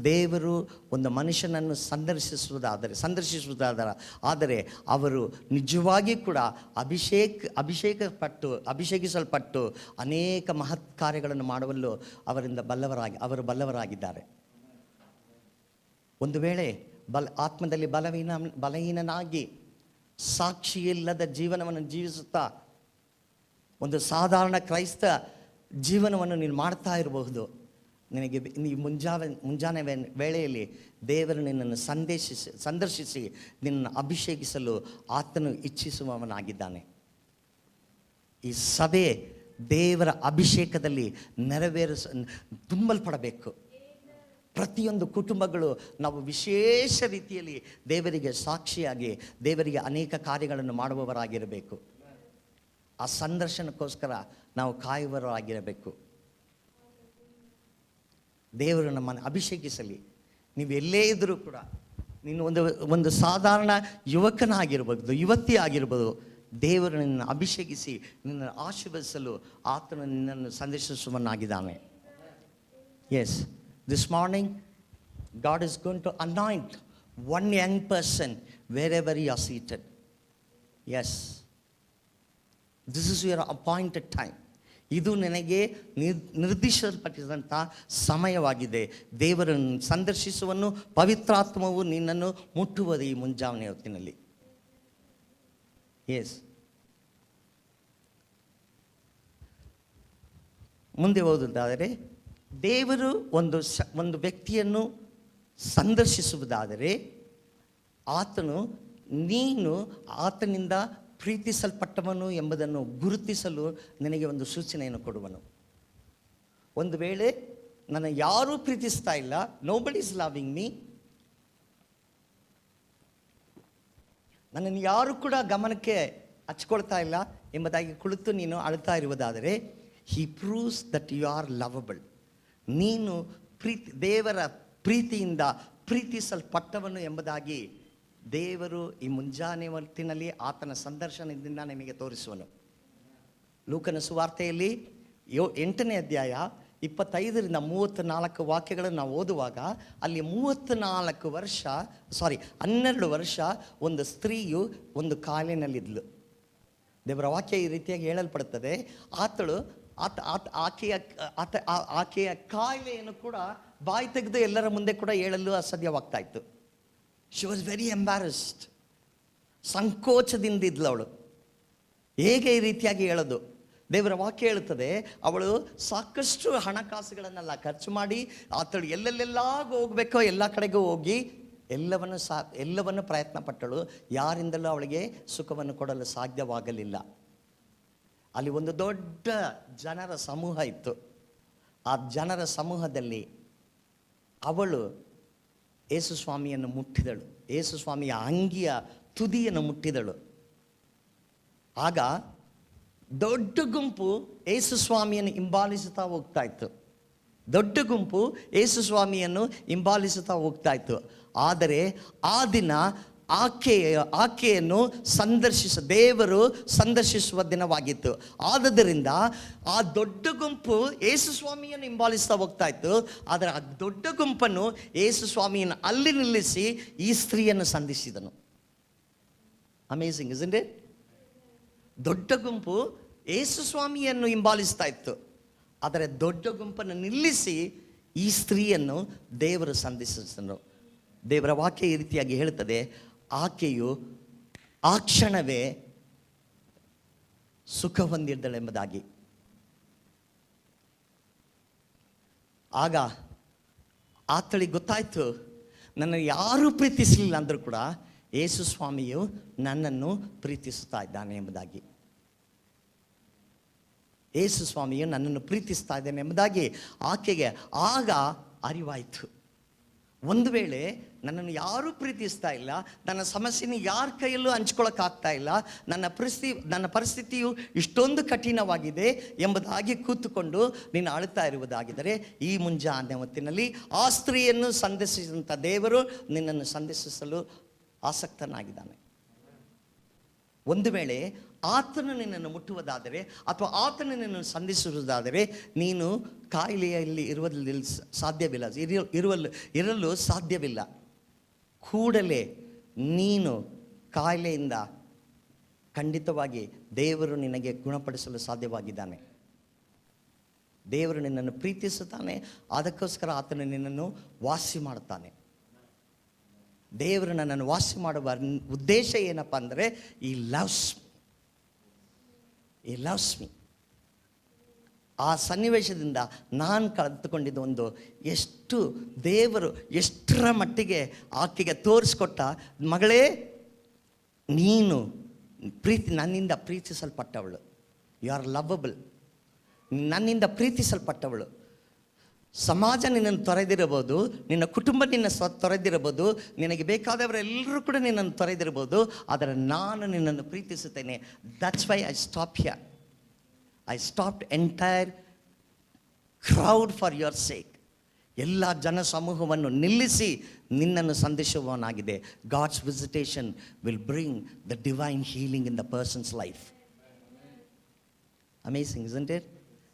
ದೇವರು ಒಂದು ಮನುಷ್ಯನನ್ನು ಸಂದರ್ಶಿಸುವುದಾದರೆ ಅವರು ನಿಜವಾಗಿ ಕೂಡ ಅಭಿಷೇಕಿಸಲ್ಪಟ್ಟು ಅನೇಕ ಮಹತ್ ಕಾರ್ಯಗಳನ್ನು ಮಾಡುವಲ್ಲೂ ಅವರು ಬಲ್ಲವರಾಗಿದ್ದಾರೆ. ಒಂದು ವೇಳೆ ಆತ್ಮದಲ್ಲಿ ಬಲಹೀನನಾಗಿ ಸಾಕ್ಷಿಯಿಲ್ಲದ ಜೀವನವನ್ನು ಜೀವಿಸುತ್ತಾ ಒಂದು ಸಾಧಾರಣ ಕ್ರೈಸ್ತ ಜೀವನವನ್ನು ನೀನು ಮಾಡ್ತಾ ಇರಬಹುದು. ನಿನಗೆ ಮುಂಜಾನೆ ವೇಳೆಯಲ್ಲಿ ದೇವರು ನಿನ್ನನ್ನು ಸಂದರ್ಶಿಸಿ ನಿನ್ನನ್ನು ಅಭಿಷೇಕಿಸಲು ಆತನು ಇಚ್ಛಿಸುವವನಾಗಿದ್ದಾನೆ. ಈ ಸಭೆ ದೇವರ ಅಭಿಷೇಕದಲ್ಲಿ ತುಂಬಲ್ಪಡಬೇಕು. ಪ್ರತಿಯೊಂದು ಕುಟುಂಬಗಳು ನಾವು ವಿಶೇಷ ರೀತಿಯಲ್ಲಿ ದೇವರಿಗೆ ಸಾಕ್ಷಿಯಾಗಿ ದೇವರಿಗೆ ಅನೇಕ ಕಾರ್ಯಗಳನ್ನು ಮಾಡುವವರಾಗಿರಬೇಕು. ಆ ಸಂದರ್ಶನಕ್ಕೋಸ್ಕರ ನಾವು ಕಾಯುವವರಾಗಿರಬೇಕು. ದೇವರು ನಮ್ಮನ್ನು ಅಭಿಷೇಕಿಸಲಿ. ನೀವು ಎಲ್ಲೇ ಇದ್ದರೂ ಕೂಡ, ನೀನು ಒಂದು ಸಾಧಾರಣ ಯುವಕನಾಗಿರ್ಬೋದು, ಯುವತಿ ಆಗಿರ್ಬೋದು, ದೇವರು ನಿನ್ನನ್ನು ಅಭಿಷೇಕಿಸಿ ನಿನ್ನನ್ನು ಆಶೀರ್ವದಿಸಲು ಆತನು ನಿನ್ನನ್ನು ಸಂದರ್ಶಿಸುವವನಾಗಿದ್ದಾನೆ. Yes, this morning God is going to anoint one young person wherever you are seated. Yes, this is your appointed time. ಇದು ನಿನಗೆ ನಿರ್ದಿಷ್ಟಪಟ್ಟಿದಂಥ ಸಮಯವಾಗಿದೆ. ದೇವರನ್ನು ಸಂದರ್ಶಿಸುವನು, ಪವಿತ್ರಾತ್ಮವು ನಿನ್ನನ್ನು ಮುಟ್ಟುವುದು ಈ ಮುಂಜಾನೆ ಹೊತ್ತಿನಲ್ಲಿ. ಎಸ್, ಮುಂದೆ ಓದುವುದಾದರೆ, ದೇವರು ಒಂದು ವ್ಯಕ್ತಿಯನ್ನು ಸಂದರ್ಶಿಸುವುದಾದರೆ ನೀನು ಆತನಿಂದ ಪ್ರೀತಿಸಲ್ಪಟ್ಟವನು ಎಂಬುದನ್ನು ಗುರುತಿಸಲು ನಿನಗೆ ಒಂದು ಸೂಚನೆಯನ್ನು ಕೊಡುವನು. ಒಂದು ವೇಳೆ ನನ್ನ ಯಾರೂ ಪ್ರೀತಿಸ್ತಾ ಇಲ್ಲ, ನೋಬಡಿ ಇಸ್ ಲವಿಂಗ್ ಮೀ, ನನ್ನನ್ನು ಯಾರು ಕೂಡ ಗಮನಕ್ಕೆ ಹಚ್ಕೊಳ್ತಾ ಇಲ್ಲ ಎಂಬುದಾಗಿ ಕುಳಿತು ನೀನು ಅಳ್ತಾ ಇರುವುದಾದರೆ, he proves that you are lovable. ನೀನು ದೇವರ ಪ್ರೀತಿಯಿಂದ ಪ್ರೀತಿಸಲ್ಪಟ್ಟವನು ಎಂಬುದಾಗಿ ದೇವರು ಈ ಮುಂಜಾನೆ ಹೊತ್ತಿನಲ್ಲಿ ಆತನ ಸಂದರ್ಶನದಿಂದ ನಿಮಗೆ ತೋರಿಸುವನು. ಲೂಕನ ಸುವಾರ್ತೆಯಲ್ಲಿ 8ನೇ ಅಧ್ಯಾಯ 25ರಿಂದ 34 ವಾಕ್ಯಗಳನ್ನು ನಾವು ಓದುವಾಗ, ಅಲ್ಲಿ 12 ವರ್ಷ ಒಂದು ಸ್ತ್ರೀಯು ಒಂದು ಕಾಲಿನಲ್ಲಿದ್ಲು. ದೇವರ ವಾಕ್ಯ ಈ ರೀತಿಯಾಗಿ ಹೇಳಲ್ಪಡುತ್ತದೆ. ಆಕೆಯ ಕಾಯಿಲೆಯನ್ನು ಕೂಡ ಬಾಯಿ ತೆಗೆದು ಎಲ್ಲರ ಮುಂದೆ ಕೂಡ ಹೇಳಲು ಅಸಾಧ್ಯವಾಗ್ತಾ ಇತ್ತು. She was very embarrassed. ಸಂಕೋಚದಿಂದ ಇದ್ಲು ಅವಳು. ಹೇಗೆ ಈ ರೀತಿಯಾಗಿ ಹೇಳೋದು? ದೇವರ ವಾಕ್ಯ ಹೇಳುತ್ತದೆ, ಅವಳು ಸಾಕಷ್ಟು ಹಣಕಾಸುಗಳನ್ನೆಲ್ಲ ಖರ್ಚು ಮಾಡಿ ಆತಳು ಎಲ್ಲೆಲ್ಲೆಲ್ಲ ಹೋಗ್ಬೇಕೋ ಎಲ್ಲ ಕಡೆಗೂ ಹೋಗಿ ಎಲ್ಲವನ್ನು ಪ್ರಯತ್ನ ಪಟ್ಟಳು. ಯಾರಿಂದಲೂ ಅವಳಿಗೆ ಸುಖವನ್ನು ಕೊಡಲು ಸಾಧ್ಯವಾಗಲಿಲ್ಲ. ಅಲ್ಲಿ ಒಂದು ದೊಡ್ಡ ಜನರ ಸಮೂಹ ಇತ್ತು. ಆ ಜನರ ಸಮೂಹದಲ್ಲಿ ಅವಳು ಯೇಸು ಸ್ವಾಮಿಯನ್ನು ಮುಟ್ಟಿದಳು. ಯೇಸು ಸ್ವಾಮಿಯ ಅಂಗಿಯ ತುದಿಯನ್ನು ಮುಟ್ಟಿದಳು. ಆಗ ದೊಡ್ಡ ಗುಂಪು ಯೇಸು ಸ್ವಾಮಿಯನ್ನು ಹಿಂಬಾಲಿಸುತ್ತಾ ಹೋಗ್ತಾ ಇತ್ತು. ದೊಡ್ಡ ಗುಂಪು ಯೇಸು ಸ್ವಾಮಿಯನ್ನು ಹಿಂಬಾಲಿಸುತ್ತಾ ಹೋಗ್ತಾ ಇತ್ತು. ಆದರೆ ಆ ದಿನ ಆಕೆಯನ್ನು ದೇವರು ಸಂದರ್ಶಿಸುವ ದಿನವಾಗಿತ್ತು. ಆದುದರಿಂದ ಆ ದೊಡ್ಡ ಗುಂಪು ಯೇಸು ಸ್ವಾಮಿಯನ್ನು ಹಿಂಬಾಲಿಸ್ತಾ ಹೋಗ್ತಾ ಇತ್ತು. ಆದರೆ ಆ ದೊಡ್ಡ ಗುಂಪನ್ನು ಯೇಸು ಸ್ವಾಮಿಯನ್ನು ಅಲ್ಲಿ ನಿಲ್ಲಿಸಿ ಈ ಸ್ತ್ರೀಯನ್ನು ಸಂಧಿಸಿದನು. Amazing isn't it? ದೊಡ್ಡ ಗುಂಪು ಯೇಸು ಸ್ವಾಮಿಯನ್ನು ಹಿಂಬಾಲಿಸ್ತಾ ಇತ್ತು. ಆದರೆ ದೊಡ್ಡ ಗುಂಪನ್ನು ನಿಲ್ಲಿಸಿ ಈ ಸ್ತ್ರೀಯನ್ನು ದೇವರು ಸಂಧಿಸಿದನು. ದೇವರ ವಾಕ್ಯ ಈ ರೀತಿಯಾಗಿ ಹೇಳುತ್ತದೆ, ಆಕೆಯು ಆ ಕ್ಷಣವೇ ಸುಖ ಹೊಂದಿದ್ದಳೆಂಬುದಾಗಿ. ಆಗ ಆತಳಿಗೆ ಗೊತ್ತಾಯ್ತು, ನನ್ನನ್ನು ಯಾರೂ ಪ್ರೀತಿಸಲಿಲ್ಲ ಅಂದರೂ ಕೂಡ ಯೇಸು ಸ್ವಾಮಿಯು ನನ್ನನ್ನು ಪ್ರೀತಿಸುತ್ತಾ ಇದ್ದಾನೆ ಎಂಬುದಾಗಿ. ಯೇಸು ಸ್ವಾಮಿಯು ನನ್ನನ್ನು ಪ್ರೀತಿಸ್ತಾ ಇದ್ದಾನೆ ಎಂಬುದಾಗಿ ಆಕೆಗೆ ಆಗ ಅರಿವಾಯಿತು. ಒಂದು ವೇಳೆ ನನ್ನನ್ನು ಯಾರೂ ಪ್ರೀತಿಸ್ತಾ ಇಲ್ಲ, ನನ್ನ ಸಮಸ್ಯೆನ ಯಾರ ಕೈಯಲ್ಲೂ ಹಂಚ್ಕೊಳ್ಳೋಕ್ಕಾಗ್ತಾ ಇಲ್ಲ, ನನ್ನ ಪರಿಸ್ಥಿತಿಯು ಇಷ್ಟೊಂದು ಕಠಿಣವಾಗಿದೆ ಎಂಬುದಾಗಿ ಕೂತುಕೊಂಡು ನೀನು ಅಳುತ್ತಾ ಇರುವುದಾಗಿದ್ದರೆ, ಈ ಮುಂಜಾನೆ ಹೊತ್ತಿನಲ್ಲಿ ಆ ಸ್ತ್ರೀಯನ್ನು ಸಂಧಿಸಿದಂಥ ದೇವರು ನಿನ್ನನ್ನು ಸಂಧಿಸಲು ಆಸಕ್ತನಾಗಿದ್ದಾನೆ. ಒಂದು ವೇಳೆ ಆತನು ನಿನ್ನನ್ನು ಮುಟ್ಟುವುದಾದರೆ ಅಥವಾ ಆತನು ನಿನ್ನನ್ನು ಸಂಧಿಸುವುದಾದರೆ, ನೀನು ಕಾಯಿಲೆಯಲ್ಲಿ ಸಾಧ್ಯವಿಲ್ಲ, ಇರಲು ಸಾಧ್ಯವಿಲ್ಲ. ಕೂಡಲೇ ನೀನು ಕಾಯಿಲೆಯಿಂದ ಖಂಡಿತವಾಗಿ ದೇವರು ನಿನಗೆ ಗುಣಪಡಿಸಲು ಸಾಧ್ಯವಾಗಿದ್ದಾನೆ. ದೇವರು ನಿನ್ನನ್ನು ಪ್ರೀತಿಸುತ್ತಾನೆ. ಅದಕ್ಕೋಸ್ಕರ ಆತನು ನಿನ್ನನ್ನು ವಾಸಿ ಮಾಡುತ್ತಾನೆ. ದೇವರು ನನ್ನನ್ನು ವಾಸಿ ಮಾಡುವ ಉದ್ದೇಶ ಏನಪ್ಪ ಅಂದರೆ, ಈ ಲವ್ಸ್ ಮೀ. ಆ ಸನ್ನಿವೇಶದಿಂದ ನಾನು ಕಳೆದುಕೊಂಡಿದ್ದ ಒಂದು ಎಷ್ಟು ದೇವರು ಎಷ್ಟರ ಮಟ್ಟಿಗೆ ಆಕೆಗೆ ತೋರಿಸ್ಕೊಟ್ಟ, ಮಗಳೇ ನೀನು ನನ್ನಿಂದ ಪ್ರೀತಿಸಲ್ಪಟ್ಟವಳು, ಯು ಆರ್ ಲವಬಲ್, ನನ್ನಿಂದ ಪ್ರೀತಿಸಲ್ಪಟ್ಟವಳು. ಸಮಾಜ ನಿನ್ನನ್ನು ತೊರೆದಿರಬಹುದು, ನಿನ್ನ ಕುಟುಂಬ ನಿನ್ನ ತೊರೆದಿರಬಹುದು, ನಿನಗೆ ಬೇಕಾದವರೆಲ್ಲರೂ ಕೂಡ ನಿನ್ನನ್ನು ತೊರೆದಿರಬಹುದು, ಆದರೆ ನಾನು ನಿನ್ನನ್ನು ಪ್ರೀತಿಸುತ್ತೇನೆ. That's why I stop here. I stopped entire crowd for your sake. ಎಲ್ಲ ಜನ ಸಮೂಹವನ್ನು ನಿಲ್ಲಿಸಿ ನಿನ್ನನ್ನು ಸಂದೇಶವನ್ನಾಗಿದೆ. God's visitation will bring the divine healing in the person's life. Amazing isn't it?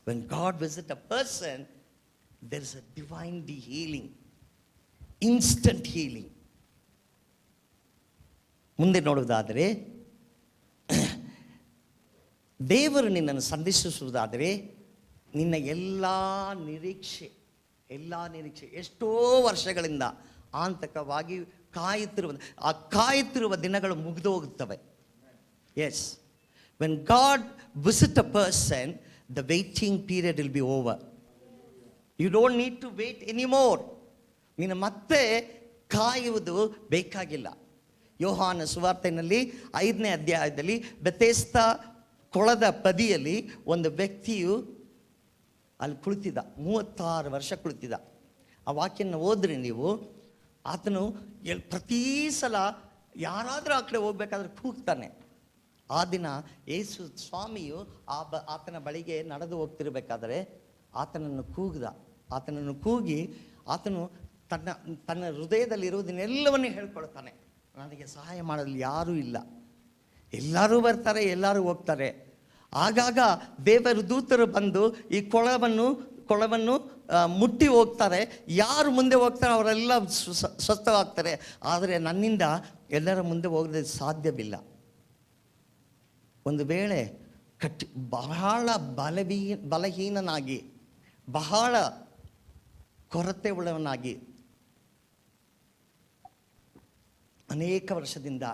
When God visits a person, there is a divine healing, instant healing. ಮುಂದೆ ನೋಡುವುದಾದರೆ, ದೇವರು ನಿನ್ನನ್ನು ಸಂಧಿಸುವುದಾದರೆ, ನಿನ್ನ ಎಲ್ಲ ನಿರೀಕ್ಷೆ ಎಷ್ಟೋ ವರ್ಷಗಳಿಂದ ಆಂತಕವಾಗಿ ಕಾಯುತ್ತಿರುವ ದಿನಗಳು ಮುಗಿದು ಹೋಗುತ್ತವೆ. Yes, when God visits a person, the waiting period will be over. You don't need to wait anymore. ನೀನು ಮತ್ತೆ ಕಾಯುವುದು ಬೇಕಾಗಿಲ್ಲ. ಯೋಹಾನ ಸುವಾರ್ತೆಯಲ್ಲಿ 5ನೇ ಅಧ್ಯಾಯದಲ್ಲಿ ಬೆಥೆಸ್ದಾ ಕೊಳದ ಬದಿಯಲ್ಲಿ ಒಂದು ವ್ಯಕ್ತಿಯು ಅಲ್ಲಿ ಕುಳಿತಿದ್ದ, 36 ವರ್ಷ ಕುಳಿತಿದ್ದ. ಆ ವಾಕ್ಯನ ಓದ್ರಿ ನೀವು. ಆತನು ಪ್ರತಿ ಸಲ ಯಾರಾದರೂ ಆ ಕಡೆ ಹೋಗ್ಬೇಕಾದ್ರೆ ಕೂಗ್ತಾನೆ. ಆ ದಿನ ಯೇಸು ಸ್ವಾಮಿಯು ಆತನ ಬಳಿಗೆ ನಡೆದು ಹೋಗ್ತಿರ್ಬೇಕಾದ್ರೆ ಆತನನ್ನು ಕೂಗಿ ಆತನು ತನ್ನ ಹೃದಯದಲ್ಲಿರುವುದನ್ನೆಲ್ಲವನ್ನೇ ಹೇಳ್ಕೊಳ್ತಾನೆ. ನನಗೆ ಸಹಾಯ ಮಾಡಲು ಯಾರೂ ಇಲ್ಲ, ಎಲ್ಲರೂ ಬರ್ತಾರೆ, ಎಲ್ಲರೂ ಹೋಗ್ತಾರೆ. ಆಗಾಗ ದೇವರ ದೂತರು ಬಂದು ಈ ಕೊಳವನ್ನು ಮುಟ್ಟಿ ಹೋಗ್ತಾರೆ. ಯಾರು ಮುಂದೆ ಹೋಗ್ತಾರೆ ಅವರೆಲ್ಲ ಸ್ವಸ್ಥವಾಗ್ತಾರೆ. ಆದರೆ ನನ್ನಿಂದ ಎಲ್ಲರ ಮುಂದೆ ಹೋಗೋದಕ್ಕೆ ಸಾಧ್ಯವಿಲ್ಲ. ಒಂದು ವೇಳೆ ಬಹಳ ಬಲಹೀನನಾಗಿ, ಬಹಳ ಕೊರತೆ ಉಳ್ಳವನಾಗಿ ಅನೇಕ ವರ್ಷದಿಂದ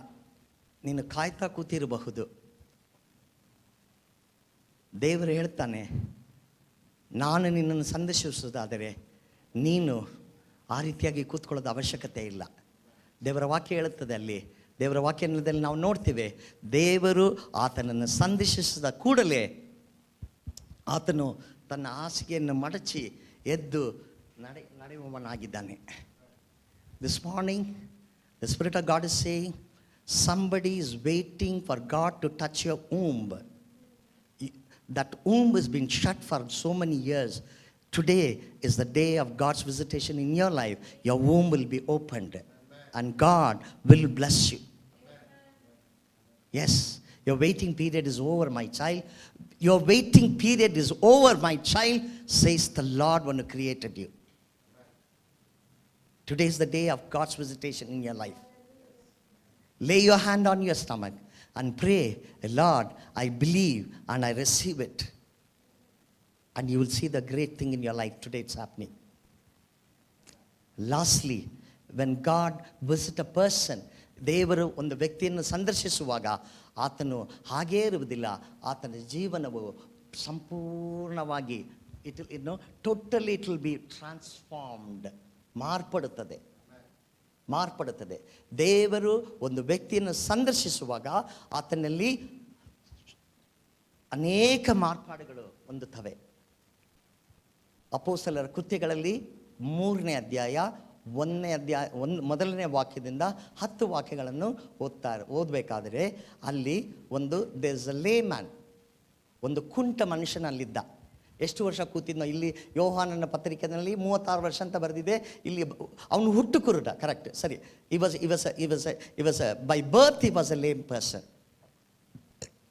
ನೀನು ಕಾಯ್ತಾ ಕೂತಿರಬಹುದು. ದೇವರು ಹೇಳ್ತಾನೆ, ನಾನು ನಿನ್ನನ್ನು ಸಂದರ್ಶಿಸುವುದಾದರೆ ನೀನು ಆ ರೀತಿಯಾಗಿ ಕೂತ್ಕೊಳ್ಳೋದು ಅವಶ್ಯಕತೆ ಇಲ್ಲ. ದೇವರ ವಾಕ್ಯ ಹೇಳುತ್ತದೆ, ಅಲ್ಲಿ ದೇವರ ವಾಕ್ಯದಲ್ಲಿ ನಾವು ನೋಡ್ತೇವೆ, ದೇವರು ಆತನನ್ನು ಸಂದರ್ಶಿಸಿದ ಕೂಡಲೇ ಆತನು ತನ್ನ ಹಾಸಿಗೆಯನ್ನು ಮಡಚಿ ಎದ್ದು ನಡೆಯುವವನಾಗಿದ್ದಾನೆ. This morning, the Spirit of God is saying, somebody is waiting for God to touch your womb. That womb has been shut for so many years. Today is the day of God's visitation in your life. Your womb will be opened. And God will bless you. Yes, your waiting period is over, my child. Your waiting period is over, my child, says the Lord when He created you. Today is the day of God's visitation in your life. Lay your hand on your stomach and pray, Lord, I believe and I receive it. And you will see the great thing in your life. Today it's happening. Lastly, when God visits a person, ದೇವರು ಒಂದು ವ್ಯಕ್ತಿಯನ್ನು ಸಂದರ್ಶಿಸುವಾಗ ಆತನು ಹಾಗೇ ಇರುವುದಿಲ್ಲ. ಆತನ ಜೀವನವು ಸಂಪೂರ್ಣವಾಗಿ totally it will be transformed, ಮಾರ್ಪಡುತ್ತದೆ. ದೇವರು ಒಂದು ವ್ಯಕ್ತಿಯನ್ನು ಸಂದರ್ಶಿಸುವಾಗ ಆತನಲ್ಲಿ ಅನೇಕ ಮಾರ್ಪಾಡುಗಳು ಹೊಂದುತ್ತವೆ. ಅಪೊಸ್ತಲರ ಕೃತ್ಯಗಳಲ್ಲಿ 3ನೇ ಅಧ್ಯಾಯ 1ನೇ ವಾಕ್ಯದಿಂದ 10 ವಾಕ್ಯಗಳನ್ನು ಓದಬೇಕಾದರೆ ಅಲ್ಲಿ ದೇರ್ ಇಸ್ ಅ ಲೇಮ್ಯಾನ್, ಒಂದು ಕುಂಟ ಮನುಷ್ಯನಲ್ಲಿದ್ದ. ಎಷ್ಟು ವರ್ಷ ಕೂತಿದ್ನೋ? ಇಲ್ಲಿ ಯೋಹಾನನ ಪತ್ರಿಕೆಯಲ್ಲಿ 36 ವರ್ಷ ಅಂತ ಬರೆದಿದೆ. ಇಲ್ಲಿ ಅವನು ಹುಟ್ಟು ಕುರುಡ, ಕರೆಕ್ಟ್, ಸರಿ. ಇವಾಸ್ by birth he was a ಲೇಮ್ person.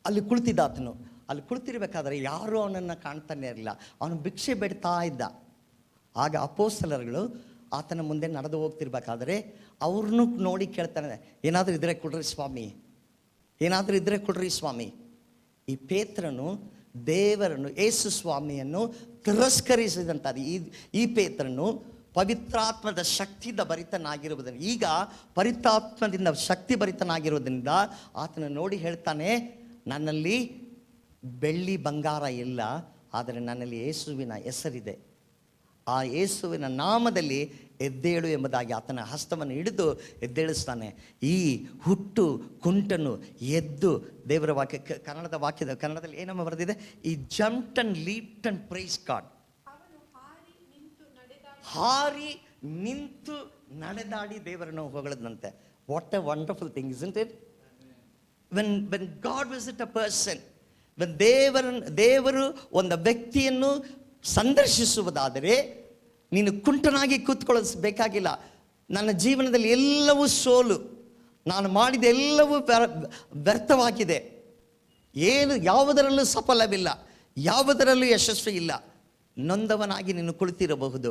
ಅಲ್ಲಿ ಕುಳಿತಿದ್ದ ಆತನು. ಅಲ್ಲಿ ಕುಳಿತಿರ್ಬೇಕಾದ್ರೆ ಯಾರೂ ಅವನನ್ನು ಕಾಣ್ತಾನೆ ಇರಲಿಲ್ಲ. ಅವನು ಭಿಕ್ಷೆ ಬೇಡ್ತಾ ಇದ್ದ. ಆಗ ಅಪೊಸ್ತಲರುಗಳು ಆತನ ಮುಂದೆ ನಡೆದು ಹೋಗ್ತಿರ್ಬೇಕಾದ್ರೆ ಅವ್ರನ್ನೂ ನೋಡಿ ಕೇಳ್ತಾನೆ, ಏನಾದರೂ ಇದ್ರೆ ಕೊಡ್ರಿ ಸ್ವಾಮಿ, ಏನಾದರೂ ಇದ್ರೆ ಕೊಡ್ರಿ ಸ್ವಾಮಿ. ಈ ಪೇತ್ರನು ದೇವರನ್ನು, ಯೇಸು ಸ್ವಾಮಿಯನ್ನು ತಿರಸ್ಕರಿಸಿದಂಥದ್ದು. ಈ ಪೇತ್ರನು ಪವಿತ್ರಾತ್ಮದ ಶಕ್ತಿಯಿಂದ ಭರಿತನಾಗಿರುವುದನ್ನು, ಈಗ ಪವಿತ್ರಾತ್ಮದಿಂದ ಶಕ್ತಿ ಭರಿತನಾಗಿರುವುದರಿಂದ ಆತನ ನೋಡಿ ಹೇಳ್ತಾನೆ, ನನ್ನಲ್ಲಿ ಬೆಳ್ಳಿ ಬಂಗಾರ ಇಲ್ಲ, ಆದರೆ ನನ್ನಲ್ಲಿ ಯೇಸುವಿನ ಹೆಸರಿದೆ. ಆ ಯೇಸುವಿನ ನಾಮದಲ್ಲಿ ಎದ್ದೇಳು ಎಂಬುದಾಗಿ ಆತನ ಹಸ್ತವನ್ನು ಹಿಡಿದು ಎದ್ದೇಳಿಸ್ತಾನೆ. ಈ ಹುಟ್ಟು ಕುಂಟನು ಎದ್ದು, ದೇವರ ವಾಕ್ಯ, ಕನ್ನಡದಲ್ಲಿ ಏನಮ್ಮ ಬರೆದಿದೆ? ಈ jumped and leaped and praise God. ಹಾರಿ ನಿಂತು ನಡೆದಾಡಿ ದೇವರನ್ನು ಹೊಗಳದಂತೆ. What a wonderful thing, isn't it? When God visits a person, when ದೇವರು ಒಂದು ವ್ಯಕ್ತಿಯನ್ನು ಸಂದರ್ಶಿಸುವುದಾದರೆ ನೀನು ಕುಂಟನಾಗಿ ಕೂತ್ಕೊಳ್ಳಬೇಕಾಗಿಲ್ಲ. ನನ್ನ ಜೀವನದಲ್ಲಿ ಎಲ್ಲವೂ ಸೋಲು, ನಾನು ಮಾಡಿದ ಎಲ್ಲವೂ ವ್ಯರ್ಥವಾಗಿದೆ, ಯಾವುದರಲ್ಲೂ ಸಫಲವಿಲ್ಲ, ಯಾವುದರಲ್ಲೂ ಯಶಸ್ವಿ ಇಲ್ಲ, ನೊಂದವನಾಗಿ ನೀನು ಕುಳಿತಿರಬಹುದು.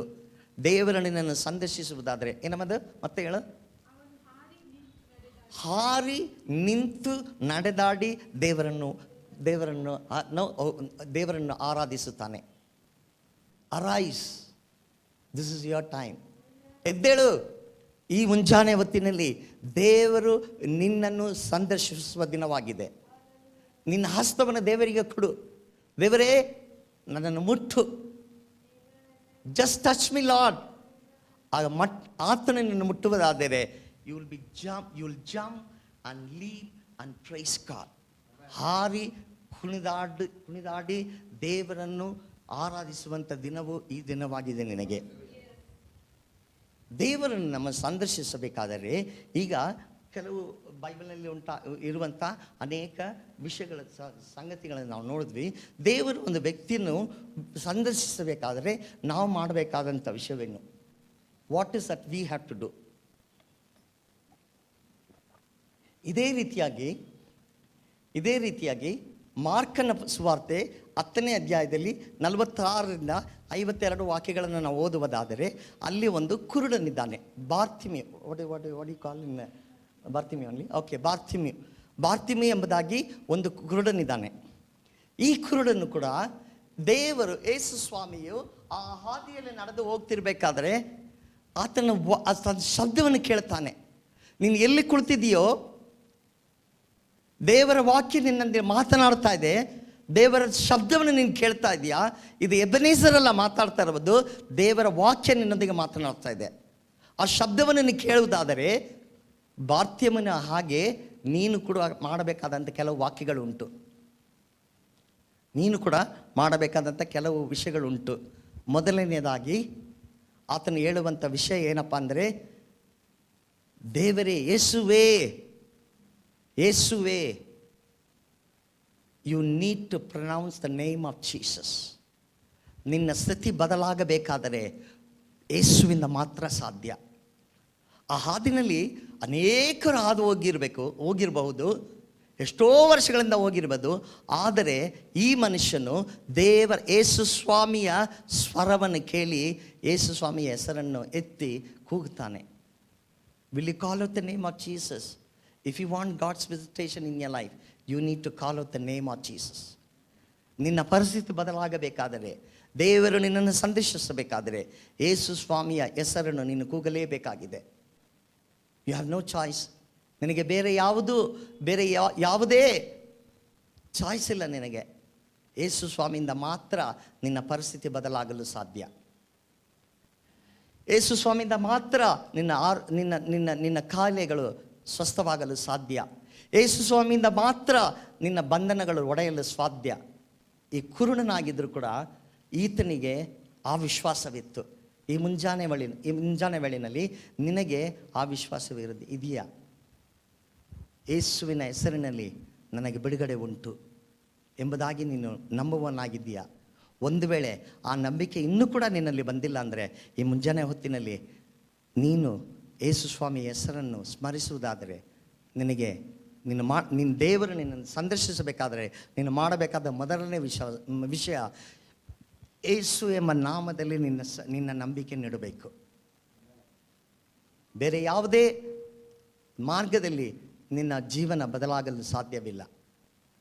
ದೇವರನ್ನು ನಿನ್ನನ್ನು ಸಂದರ್ಶಿಸುವುದಾದರೆ ಏನಮ್ಮದು? ಮತ್ತೆ ಹೇಳು. ಹಾರಿ ನಿಂತು ನಡೆದಾಡಿ ದೇವರನ್ನು ಆರಾಧಿಸುತ್ತಾನೆ. Arise, this is your time. ಎದ್ದೇಳು. ಈ ಮುಂಜಾನೆ ಹೊತ್ತಿನಲ್ಲಿ ದೇವರು ನಿನ್ನನ್ನು ಸಂದರ್ಶಿಸುವ ದಿನವಾಗಿದೆ. ನಿನ್ನ ಹಸ್ತವನ್ನು ದೇವರಿಗೆ ಕೊಡು. ದೇವರೇ, ನನ್ನನ್ನು ಮುಟ್ಟು. Just touch me Lord. ಆತನ ನಿನ್ನನ್ನು ಮುಟ್ಟುವುದಾದರೆ you will jump and leap and praise God. ಹಾರಿ ಕುಣಿದಾಡಿ ದೇವರನ್ನು ಆರಾಧಿಸುವಂಥ ದಿನವೂ ಈ ದಿನವಾಗಿದೆ ನಿನಗೆ. ದೇವರನ್ನು ನಮ್ಮ ಸಂದರ್ಶಿಸಬೇಕಾದರೆ ಈಗ ಕೆಲವು ಬೈಬಲ್ನಲ್ಲಿ ಇರುವಂಥ ಅನೇಕ ವಿಷಯಗಳ ಸಂಗತಿಗಳನ್ನು ನಾವು ನೋಡಿದ್ವಿ. ದೇವರು ಒಂದು ವ್ಯಕ್ತಿಯನ್ನು ಸಂದರ್ಶಿಸಬೇಕಾದರೆ ನಾವು ಮಾಡಬೇಕಾದಂಥ ವಿಷಯವೇನು? What is that we have to do? ಇದೇ ರೀತಿಯಾಗಿ ಮಾರ್ಕನ ಸುವಾರ್ತೆ 10ನೇ ಅಧ್ಯಾಯದಲ್ಲಿ 46ರಿಂದ 52 ವಾಕ್ಯಗಳನ್ನು ನಾವು ಓದುವುದಾದರೆ ಅಲ್ಲಿ ಒಂದು ಕುರುಡನಿದ್ದಾನೆ. ಬಾರ್ತಿಮಿ ಎಂಬುದಾಗಿ ಒಂದು ಕುರುಡನಿದ್ದಾನೆ. ಈ ಕುರುಡನು ಕೂಡ ದೇವರು, ಯೇಸು ಸ್ವಾಮಿಯು ಆ ಹಾದಿಯಲ್ಲಿ ನಡೆದು ಹೋಗ್ತಿರ್ಬೇಕಾದ್ರೆ ಆತನ ಶಬ್ದವನ್ನು ಕೇಳ್ತಾನೆ. ನೀನು ಎಲ್ಲಿ ಕುಳಿತಿದೆಯೋ ದೇವರ ವಾಕ್ಯ ನಿನ್ನಲ್ಲಿ ಮಾತನಾಡ್ತಾ ಇದೆ. ದೇವರ ಶಬ್ದವನ್ನು ನೀನು ಕೇಳ್ತಾ ಇದೆಯಾ? ಇದು ಎಬೆನೇಸರ್ ಅಲ್ಲ ಮಾತಾಡ್ತಾ ಇರೋದು, ದೇವರ ವಾಕ್ಯ ನಿನ್ನೊಂದಿಗೆ ಮಾತನಾಡ್ತಾ ಇದೆ. ಆ ಶಬ್ದವನ್ನು ನೀನು ಕೇಳುವುದಾದರೆ ಬಾರ್ತಿಮನ ಹಾಗೆ ನೀನು ಕೂಡ ಮಾಡಬೇಕಾದಂಥ ಕೆಲವು ವಾಕ್ಯಗಳು ಉಂಟು. ನೀನು ಕೂಡ ಮಾಡಬೇಕಾದಂಥ ಕೆಲವು ವಿಷಯಗಳುಂಟು. ಮೊದಲನೆಯದಾಗಿ ಆತನು ಹೇಳುವಂಥ ವಿಷಯ ಏನಪ್ಪ ಅಂದರೆ, ದೇವರೇ, ಯೇಸುವೇ, ಯೇಸುವೇ, you need to pronounce the name of Jesus. ನಿನ್ನ ಸ್ಥಿತಿ ಬದಲಾಗಬೇಕಾದರೆ ಯೇಸುವಿಂದ ಮಾತ್ರ ಸಾಧ್ಯ. ಆ ಹಾದಿನಲ್ಲಿ ಅನೇಕರು ಹಾದು ಹೋಗಿರಬಹುದು, ಎಷ್ಟೋ ವರ್ಷಗಳಿಂದ ಹೋಗಿರ್ಬೋದು. ಆದರೆ ಈ ಮನುಷ್ಯನು ದೇವರ ಯೇಸು ಸ್ವಾಮಿಯ ಸ್ವರವನ್ನು ಕೇಳಿ ಯೇಸು ಸ್ವಾಮಿಯ ಹೆಸರನ್ನು ಎತ್ತಿ ಕೂಗುತ್ತಾನೆ. Will you call out the name of Jesus? If you want God's visitation in your life, you need to call out the name of Jesus. ನಿನ್ನ ಪರಿಸ್ಥಿತಿ ಬದಲಾಗಬೇಕಾದರೆ, ದೇವರು ನಿನ್ನನ್ನು ಸಂದೇಶಿಸಬೇಕಾದರೆ ಯೇಸು ಸ್ವಾಮಿಯ ಹೆಸರನ್ನು ನೀನು ಕೂಗಲೇಬೇಕಾಗಿದೆ. You have no choice. ನಿನಗೆ ಬೇರೆ ಯಾವುದೇ ಚಾಯ್ಸ್ ಇಲ್ಲ ನಿನಗೆ. ಯೇಸು ಸ್ವಾಮಿಯಿಂದ ಮಾತ್ರ ನಿನ್ನ ಪರಿಸ್ಥಿತಿ ಬದಲಾಗಲು ಸಾಧ್ಯ. ಯೇಸು ಸ್ವಾಮಿಯಿಂದ ಮಾತ್ರ ನಿನ್ನ ಕಾಯಿಲೆಗಳು ಸ್ವಸ್ಥವಾಗಲು ಸಾಧ್ಯ. ಯೇಸು ಸ್ವಾಮಿಯಿಂದ ಮಾತ್ರ ನಿನ್ನ ಬಂಧನಗಳು ಒಡೆಯಲು ಸಾಧ್ಯ. ಈ ಕುರುಡನಾಗಿದ್ದರೂ ಕೂಡ ಈತನಿಗೆ ಆ ವಿಶ್ವಾಸವಿತ್ತು. ಈ ಮುಂಜಾನೆ ವೇಳೆಯಲ್ಲಿ ನಿನಗೆ ಆ ವಿಶ್ವಾಸವಿದೆಯಾ? ಯೇಸುವಿನ ಹೆಸರಿನಲ್ಲಿ ನನಗೆ ಬಿಡುಗಡೆ ಉಂಟು ಎಂಬುದಾಗಿ ನೀನು ನಂಬುವನಾಗಿದ್ದೀಯಾ? ಒಂದು ವೇಳೆ ಆ ನಂಬಿಕೆ ಇನ್ನೂ ಕೂಡ ನಿನ್ನಲ್ಲಿ ಬಂದಿಲ್ಲ ಅಂದರೆ, ಈ ಮುಂಜಾನೆ ಹೊತ್ತಿನಲ್ಲಿ ನೀನು ಯೇಸು ಸ್ವಾಮಿಯ ಹೆಸರನ್ನು ಸ್ಮರಿಸುವುದಾದರೆ, ನಿನ್ನ ದೇವರು ನಿನ್ನನ್ನು ಸಂದರ್ಶಿಸಬೇಕಾದರೆ ನೀನು ಮಾಡಬೇಕಾದ ಮೊದಲನೇ ವಿಷಯ ಯೇಸು ಎಂಬ ನಾಮದಲ್ಲಿ ನಿನ್ನ ನಂಬಿಕೆ ನೀಡಬೇಕು. ಬೇರೆ ಯಾವುದೇ ಮಾರ್ಗದಲ್ಲಿ ನಿನ್ನ ಜೀವನ ಬದಲಾಗಲು ಸಾಧ್ಯವಿಲ್ಲ.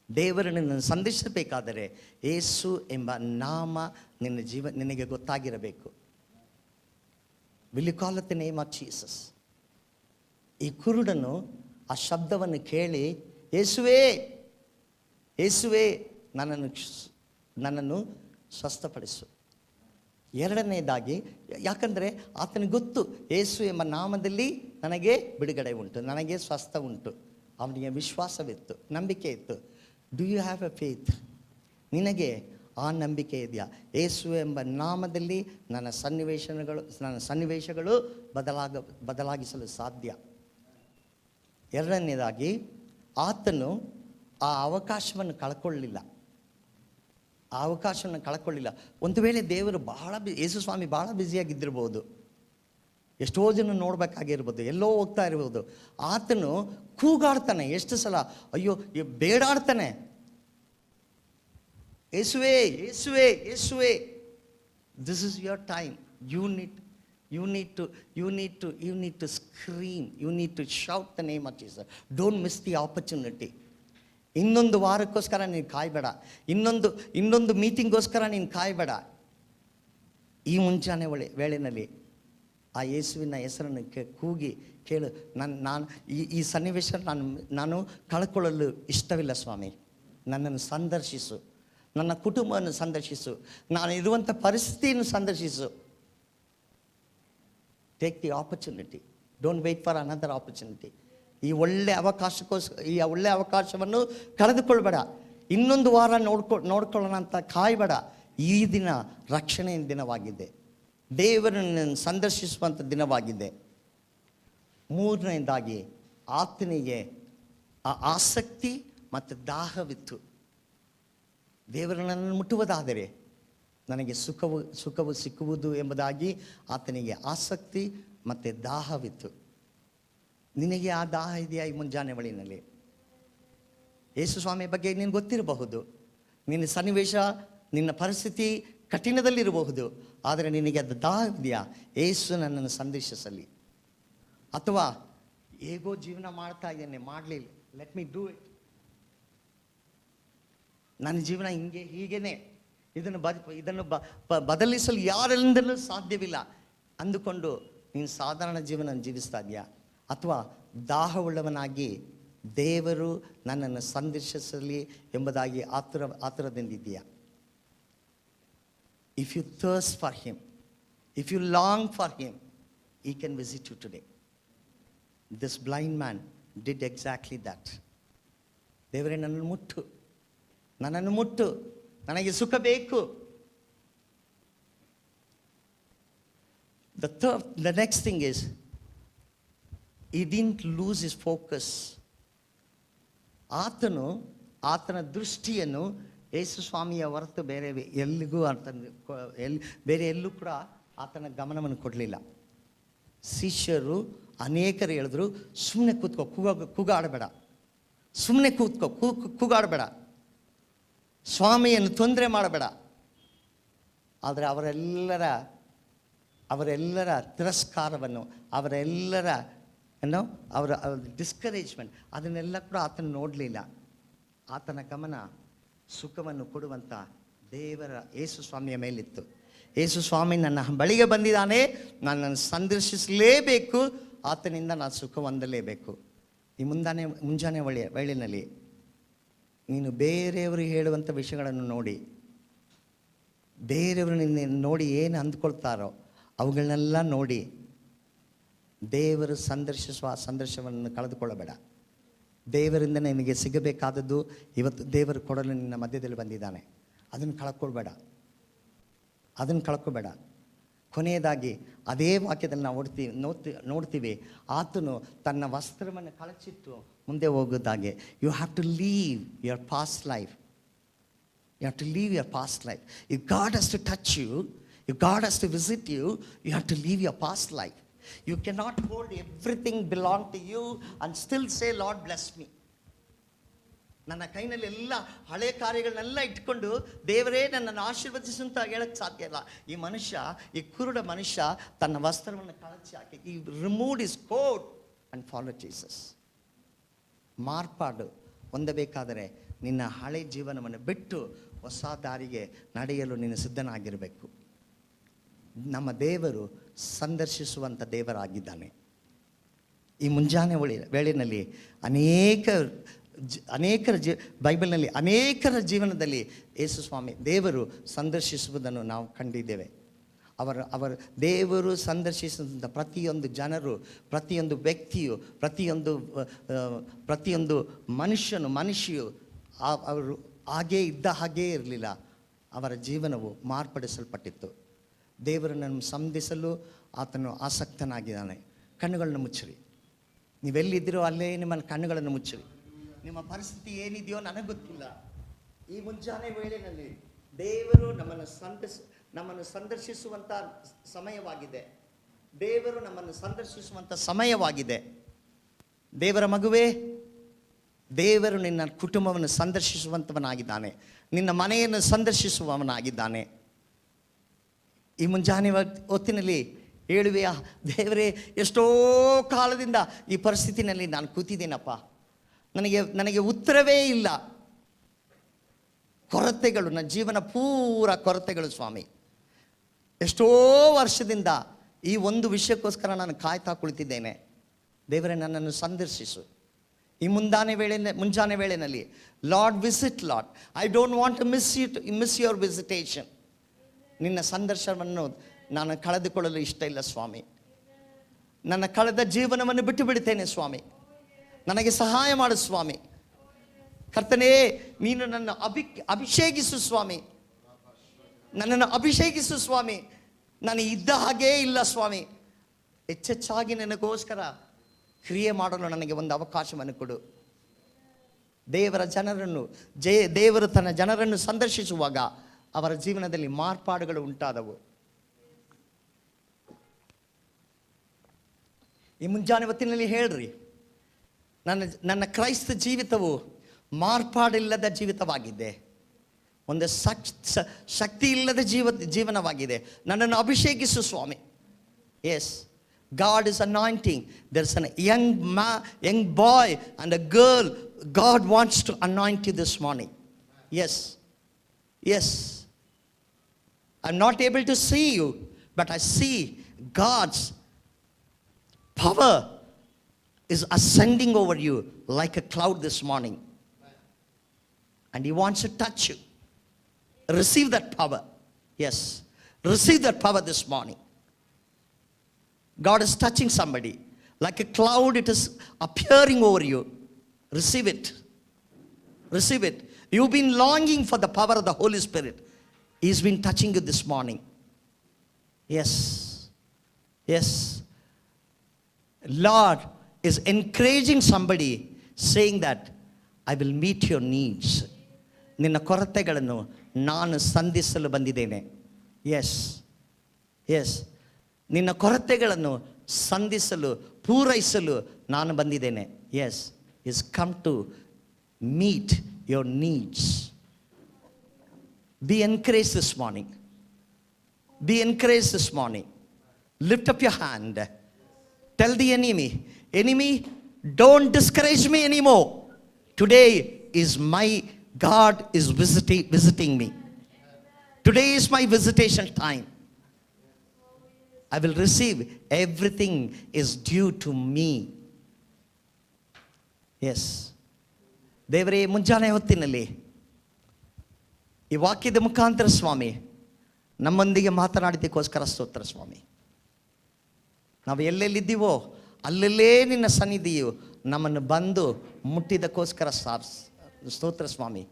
ದೇವರು ನಿನ್ನನ್ನು ಸಂದೇಶಿಸಬೇಕಾದರೆ ಯೇಸು ಎಂಬ ನಾಮ ನಿನಗೆ ಗೊತ್ತಾಗಿರಬೇಕು. Will you call the name of Jesus? ಈ ಕುರುಡನು ಆ ಶಬ್ದವನ್ನು ಕೇಳಿ, ಯೇಸುವೇ, ಯೇಸುವೇ, ನನ್ನನ್ನು ಸ್ವಸ್ಥಪಡಿಸು. ಎರಡನೆಯದಾಗಿ, ಯಾಕಂದರೆ ಆತನಿಗೆ ಗೊತ್ತು, ಯೇಸು ಎಂಬ ನಾಮದಲ್ಲಿ ನನಗೆ ಬಿಡುಗಡೆ ಉಂಟು, ನನಗೆ ಸ್ವಸ್ಥ ಉಂಟು. ಅವನಿಗೆ ವಿಶ್ವಾಸವಿತ್ತು, ನಂಬಿಕೆ ಇತ್ತು. Do you have a faith? ನಿನಗೆ ಆ ನಂಬಿಕೆ ಇದೆಯಾ? ಯೇಸು ಎಂಬ ನಾಮದಲ್ಲಿ ನನ್ನ ಸನ್ನಿವೇಶಗಳು ಬದಲಾಗಿಸಲು ಸಾಧ್ಯ. ಎರಡನೇದಾಗಿ, ಆತನು ಆ ಅವಕಾಶವನ್ನು ಕಳ್ಕೊಳ್ಳಿಲ್ಲ. ಒಂದು ವೇಳೆ ದೇವರು ಯೇಸು ಸ್ವಾಮಿ ಭಾಳ ಬ್ಯುಸಿಯಾಗಿದ್ದಿರ್ಬೋದು, ಎಷ್ಟೋ ಜನ ನೋಡಬೇಕಾಗಿರ್ಬೋದು, ಎಲ್ಲೋ ಹೋಗ್ತಾ ಇರ್ಬೋದು. ಆತನು ಕೂಗಾಡ್ತಾನೆ, ಎಷ್ಟು ಸಲ ಅಯ್ಯೋ ಬೇಡಾಡ್ತಾನೆ, ಯೇಸುವೇ, ಯೇಸುವೇ, ಯೇಸುವೇ. This is your time. You need to scream. You need to shout the name of Jesus. Don't miss the opportunity. ಇನ್ನೊಂದು ವಾರಕ್ಕೋಸ್ಕರ ನೀನು ಕಾಯಬೇಡ, ಇನ್ನೊಂದು ಮೀಟಿಂಗ್ಗೋಸ್ಕರ ನೀನು ಕಾಯಬೇಡ. ಈ ಮುಂಚಾನೆ ವೇಳೆಯಲ್ಲಿ ಆ ಯೇಸುವಿನ ಹೆಸರನ್ನು ಕೂಗಿ ಕೇಳು, ನಾನು ಈ ಸನ್ನಿವೇಶ ನಾನು ಕಳ್ಕೊಳ್ಳಲು ಇಷ್ಟವಿಲ್ಲ ಸ್ವಾಮಿ. ನನ್ನನ್ನು ಸಂದರ್ಶಿಸು, ನನ್ನ ಕುಟುಂಬವನ್ನು ಸಂದರ್ಶಿಸು, ನಾನು ಇರುವಂಥ ಪರಿಸ್ಥಿತಿಯನ್ನು ಸಂದರ್ಶಿಸು. Take the opportunity. Don't wait for another opportunity. ಈ ಒಳ್ಳೆ ಅವಕಾಶವನ್ನು ಕಳೆದುಕೊಳ್ಬೇಡ. ಇನ್ನೊಂದು ವಾರ ನೋಡ್ಕೊಳ್ಳೋಣ ಅಂತ ಕಾಯಬೇಡ. ಈ ದಿನ ರಕ್ಷಣೆಯ ದಿನವಾಗಿದೆ, ದೇವರನ್ನು ಸಂದರ್ಶಿಸುವಂಥ ದಿನವಾಗಿದೆ. ಮೂರನೇದಾಗಿ, ಆತನಿಗೆ ಆ ಆಸಕ್ತಿ ಮತ್ತು ದಾಹವಿತ್ತು. ದೇವರನ್ನು ಮುಟ್ಟುವುದಾದರೆ ನನಗೆ ಸುಖವು ಸಿಕ್ಕುವುದು ಎಂಬುದಾಗಿ ಆತನಿಗೆ ಆಸಕ್ತಿ ಮತ್ತು ದಾಹವಿತ್ತು. ನಿನಗೆ ಆ ದಾಹ ಇದೆಯಾ? ಈ ಮುಂಜಾನೆ ವೇಳೆಯಲ್ಲಿ ಯೇಸು ಸ್ವಾಮಿಯ ಬಗ್ಗೆ ನಿನಗೆ ಗೊತ್ತಿರಬಹುದು. ನಿನ್ನ ಸನ್ನಿವೇಶ, ನಿನ್ನ ಪರಿಸ್ಥಿತಿ ಕಠಿಣದಲ್ಲಿರಬಹುದು, ಆದರೆ ನಿನಗೆ ಅದು ದಾಹ ಇದೆಯಾ? ಯೇಸು ನನ್ನನ್ನು ಸಂದೇಶಿಸಲಿ. ಅಥವಾ ಹೇಗೋ ಜೀವನ ಮಾಡ್ತಾ ಇದ್ದೇನೆ, ಮಾಡಲಿಲ್ಲ, ಲೆಟ್ ಮೀ ಡೂ ಇಟ್. ನನ್ನ ಜೀವನ ಹೀಗೇನೆ, ಇದನ್ನು ಬದಲಿಸಲು ಯಾರಿಂದಲೂ ಸಾಧ್ಯವಿಲ್ಲ ಅಂದುಕೊಂಡು ನೀನು ಸಾಧಾರಣ ಜೀವನ ಜೀವಿಸ್ತಾ ಇದೆಯಾ? ಅಥವಾ ದಾಹವುಳ್ಳವನಾಗಿ ದೇವರು ನನ್ನನ್ನು ಸಂದರ್ಶಿಸಲಿ ಎಂಬುದಾಗಿ ಆತುರದಿಂದಿದೆಯಾ? If you thirst for him, if you long for him, he can visit you today. This blind man did exactly that. ದೇವರೇ ನನ್ನನ್ನು ಮುಟ್ಟು, ನನಗೆ ಸುಖ ಬೇಕು. The next thing is, he didn't lose his focus. ಆತನ ದೃಷ್ಟಿಯನ್ನು ಯೇಸು ಸ್ವಾಮಿಯ ಹೊರತು ಬೇರೆ ಎಲ್ಲೂ ಕೂಡ ಆತನ ಗಮನವನ್ನು ಕೊಡಲಿಲ್ಲ. ಶಿಷ್ಯರು ಅನೇಕರು ಹೇಳಿದ್ರು, ಸುಮ್ಮನೆ ಕೂತ್ಕೋ, ಕೂಗಾಡಬೇಡ, ಸುಮ್ಮನೆ ಕೂಗಾಡಬೇಡ, ಸ್ವಾಮಿಯನ್ನು ತೊಂದರೆ ಮಾಡಬೇಡ. ಆದರೆ ಅವರೆಲ್ಲರ ತಿರಸ್ಕಾರವನ್ನು, ಅವರ ಡಿಸ್ಕರೇಜ್ಮೆಂಟ್, ಅದನ್ನೆಲ್ಲ ಕೂಡ ಆತನ ನೋಡಲಿಲ್ಲ. ಆತನ ಗಮನ ಸುಖವನ್ನು ಕೊಡುವಂಥ ದೇವರ ಯೇಸು ಸ್ವಾಮಿಯ ಮೇಲಿತ್ತು. ಯೇಸು ಸ್ವಾಮಿ ನನ್ನ ಬಳಿಗೆ ಬಂದಿದ್ದಾನೆ, ನನ್ನನ್ನು ಸಂದರ್ಶಿಸಲೇಬೇಕು, ಆತನಿಂದ ನಾನು ಸುಖ ಹೊಂದಲೇಬೇಕು. ಈ ಮುಂಜಾನೆ ವೇಳೆಯಲ್ಲಿ ನೀನು ಬೇರೆಯವರು ಹೇಳುವಂಥ ವಿಷಯಗಳನ್ನು ನೋಡಿ, ಬೇರೆಯವರು ನಿನ್ನ ನೋಡಿ ಏನು ಅಂದ್ಕೊಳ್ತಾರೋ ಅವುಗಳನ್ನೆಲ್ಲ ನೋಡಿ, ದೇವರು ಸಂದರ್ಶಿಸುವ ಸಂದರ್ಶನವನ್ನು ಕಳೆದುಕೊಳ್ಳಬೇಡ. ದೇವರಿಂದ ನಿನಗೆ ಸಿಗಬೇಕಾದದ್ದು ಇವತ್ತು ದೇವರು ಕೊಡಲು ನಿನ್ನ ಮಧ್ಯದಲ್ಲಿ ಬಂದಿದ್ದಾನೆ. ಅದನ್ನು ಕಳ್ಕೊಬೇಡ. ಕೊನೆಯದಾಗಿ ಅದೇ ವಾಕ್ಯದಲ್ಲಿ ನಾವು ನೋಡ್ತೀವಿ, ಆತನು ತನ್ನ ವಸ್ತ್ರವನ್ನು ಕಳಚಿಟ್ಟು ಮುಂದೆ ಹೋಗೋದಾಗೆ, you have to leave your past life. If God has to touch you, if God has to visit you, you have to leave your past life. You cannot hold everything belong to you and still say, Lord bless me. ನನ್ನ ಕೈನಲ್ಲಿ ಎಲ್ಲ ಹಳೆ ಕಾರ್ಯಗಳನ್ನೆಲ್ಲ ಇಟ್ಕೊಂಡು ದೇವರೇ ನನ್ನನ್ನು ಆಶೀರ್ವದಿಸು ಅಂತ ಹೇಳಕ್ಕೆ ಸಾಧ್ಯ ಇಲ್ಲ. ಈ ಕುರುಡ ಮನುಷ್ಯ ತನ್ನ ವಸ್ತ್ರವನ್ನು ಕಳಚಿ ಹಾಕಿ, he removed his coat and follow Jesus. ಮಾರ್ಪಾಡು ಹೊಂದಬೇಕಾದರೆ ನಿನ್ನ ಹಳೆ ಜೀವನವನ್ನು ಬಿಟ್ಟು ಹೊಸ ದಾರಿಗೆ ನಡೆಯಲು ನೀನು ಸಿದ್ಧನಾಗಿರಬೇಕು. ನಮ್ಮ ದೇವರು ಸಂದರ್ಶಿಸುವಂಥ ದೇವರಾಗಿದ್ದಾನೆ. ಈ ಮುಂಜಾನೆ ವೇಳೆಯಲ್ಲಿ ಅನೇಕರ ಬೈಬಲ್ನಲ್ಲಿ ಅನೇಕರ ಜೀವನದಲ್ಲಿ ಯೇಸು ಸ್ವಾಮಿ ದೇವರು ಸಂದರ್ಶಿಸುವುದನ್ನು ನಾವು ಕಂಡಿದ್ದೇವೆ. ಅವರ ದೇವರು ಸಂದರ್ಶಿಸಿದಂಥ ಪ್ರತಿಯೊಂದು ಜನರು, ಪ್ರತಿಯೊಂದು ವ್ಯಕ್ತಿಯು, ಪ್ರತಿಯೊಂದು ಮನುಷ್ಯನು ಅವರು ಹಾಗೇ ಇರಲಿಲ್ಲ. ಅವರ ಜೀವನವು ಮಾರ್ಪಡಿಸಲ್ಪಟ್ಟಿತ್ತು. ದೇವರನ್ನು ಸಂಧಿಸಲು ಆತನು ಆಸಕ್ತನಾಗಿದ್ದಾನೆ. ಕಣ್ಣುಗಳನ್ನು ಮುಚ್ಚಿರಿ. ನೀವೆಲ್ಲಿದ್ದೀರೋ ಅಲ್ಲೇ ನಿಮ್ಮ ಕಣ್ಣುಗಳನ್ನು ಮುಚ್ಚಿರಿ. ನಿಮ್ಮ ಪರಿಸ್ಥಿತಿ ಏನಿದೆಯೋ ನನಗೆ ಗೊತ್ತಿಲ್ಲ. ಈ ಮುಂಜಾನೆ ವೇಳೆಯಲ್ಲಿ ದೇವರು ನಮ್ಮನ್ನು ಸಂದರ್ಶಿಸುವಂಥ ಸಮಯವಾಗಿದೆ. ದೇವರ ಮಗುವೇ, ದೇವರು ನಿನ್ನ ಕುಟುಂಬವನ್ನು ಸಂದರ್ಶಿಸುವಂಥವನಾಗಿದ್ದಾನೆ. ನಿನ್ನ ಮನೆಯನ್ನು ಸಂದರ್ಶಿಸುವವನಾಗಿದ್ದಾನೆ. ಈ ಮುಂಜಾನೆ ಹೊತ್ತಿನಲ್ಲಿ ಹೇಳುವೆಯಾ, ದೇವರೇ ಎಷ್ಟೋ ಕಾಲದಿಂದ ಈ ಪರಿಸ್ಥಿತಿನಲ್ಲಿ ನಾನು ಕೂತಿದ್ದೇನಪ್ಪ, ನನಗೆ ಉತ್ತರವೇ ಇಲ್ಲ. ಕೊರತೆಗಳು, ನನ್ನ ಜೀವನ ಪೂರ ಕೊರತೆಗಳು ಸ್ವಾಮಿ. ಎಷ್ಟೋ ವರ್ಷದಿಂದ ಈ ಒಂದು ವಿಷಯಕ್ಕೋಸ್ಕರ ನಾನು ಕಾಯ್ತಾ ಕುಳಿತಿದ್ದೇನೆ. ದೇವರೇ ನನ್ನನ್ನು ಸಂದರ್ಶಿಸು. ಈ ಮುಂಜಾನೆ ವೇಳೆಯಲ್ಲಿ Lord visit, Lord I don't want to miss your visitation. ನಿನ್ನ ಸಂದರ್ಶನವನ್ನು ನಾನು ಕಳೆದುಕೊಳ್ಳಲು ಇಷ್ಟ ಇಲ್ಲ ಸ್ವಾಮಿ. ನನ್ನ ಕಳೆದ ಜೀವನವನ್ನು ಬಿಟ್ಟು ಬಿಡುತ್ತೇನೆ ಸ್ವಾಮಿ. ನನಗೆ ಸಹಾಯ ಮಾಡು ಸ್ವಾಮಿ. ಕರ್ತನೇ, ನೀನು ನನ್ನ ಅಭಿಷೇಕಿಸು ಸ್ವಾಮಿ. ನನ್ನನ್ನು ಅಭಿಷೇಕಿಸು ಸ್ವಾಮಿ. ನಾನು ಇದ್ದ ಹಾಗೇ ಇಲ್ಲ ಸ್ವಾಮಿ. ಹೆಚ್ಚೆಚ್ಚಾಗಿ ನನಗೋಸ್ಕರ ಕ್ರಿಯೆ ಮಾಡಲು ನನಗೆ ಒಂದು ಅವಕಾಶವನ್ನು ಕೊಡು. ದೇವರು ತನ್ನ ಜನರನ್ನು ಸಂದರ್ಶಿಸುವಾಗ ಅವರ ಜೀವನದಲ್ಲಿ ಮಾರ್ಪಾಡುಗಳು ಉಂಟಾದವು. ಈ ಮುಂಜಾನೆ ಹೊತ್ತಿನಲ್ಲಿ ಹೇಳ್ರಿ, ನನ್ನ ಕ್ರೈಸ್ತ ಜೀವಿತವು ಮಾರ್ಪಾಡಿಲ್ಲದ ಜೀವಿತವಾಗಿದೆ. ಒಂದು ಶಕ್ತಿ ಇಲ್ಲದ ಜೀವನವಾಗಿದೆ. ನನ್ನನ್ನು ಅಭಿಷೇಕಿಸು ಸ್ವಾಮಿ. Yes, God is anointing. There's a young boy and a girl. God wants to anoint you this morning. Yes. I'm not able to see you, but I see God's power is ascending over you like a cloud this morning. And He wants to touch you. Receive that power. Yes. Receive that power this morning. God is touching somebody. Like a cloud, it is appearing over you. Receive it. Receive it. You've been longing for the power of the Holy Spirit. He's been touching you this morning. Yes. Yes. Lord is encouraging somebody, saying that I will meet your needs. ನಿನ್ನ ಕೊರತೆಗಳನ್ನು ನಾನು ಸಂಧಿಸಲು ಬಂದಿದ್ದೇನೆ. S S, ನಿನ್ನ ಕೊರತೆಗಳನ್ನು ಸಂಧಿಸಲು, ಪೂರೈಸಲು ನಾನು ಬಂದಿದ್ದೇನೆ. Yes, is come to meet your needs. Be encouraged this morning. Be encouraged this morning. Lift up your hand. Tell the enemy, don't discourage me anymore. Today is my God is visiting me. Today is my visitation time. I will receive. Everything is due to me. Yes. ದೇವರೇ, ಮುಂಜಾನೆ ಹೊತ್ತಿನಲ್ಲಿ ಈ ವಾಕ್ಯದ ಮುಖಾಂತರ ಸ್ವಾಮಿ ನಮ್ಮೊಂದಿಗೆ ಮಾತನಾಡಿದ್ದಕ್ಕೋಸ್ಕರ ಸ್ತೋತ್ರ ಸ್ವಾಮಿ. ನಾವು ಎಲ್ಲೆಲ್ಲಿದ್ದೀವೋ ಅಲ್ಲೆಲ್ಲೇ ನಿನ್ನ ಸನ್ನಿಧಿಯು ನಮ್ಮನ್ನು ಬಂದು ಮುಟ್ಟಿದ್ದಕ್ಕೋಸ್ಕರ ಸ್ತೋತ್ರ ಸ್ವಾಮಿ.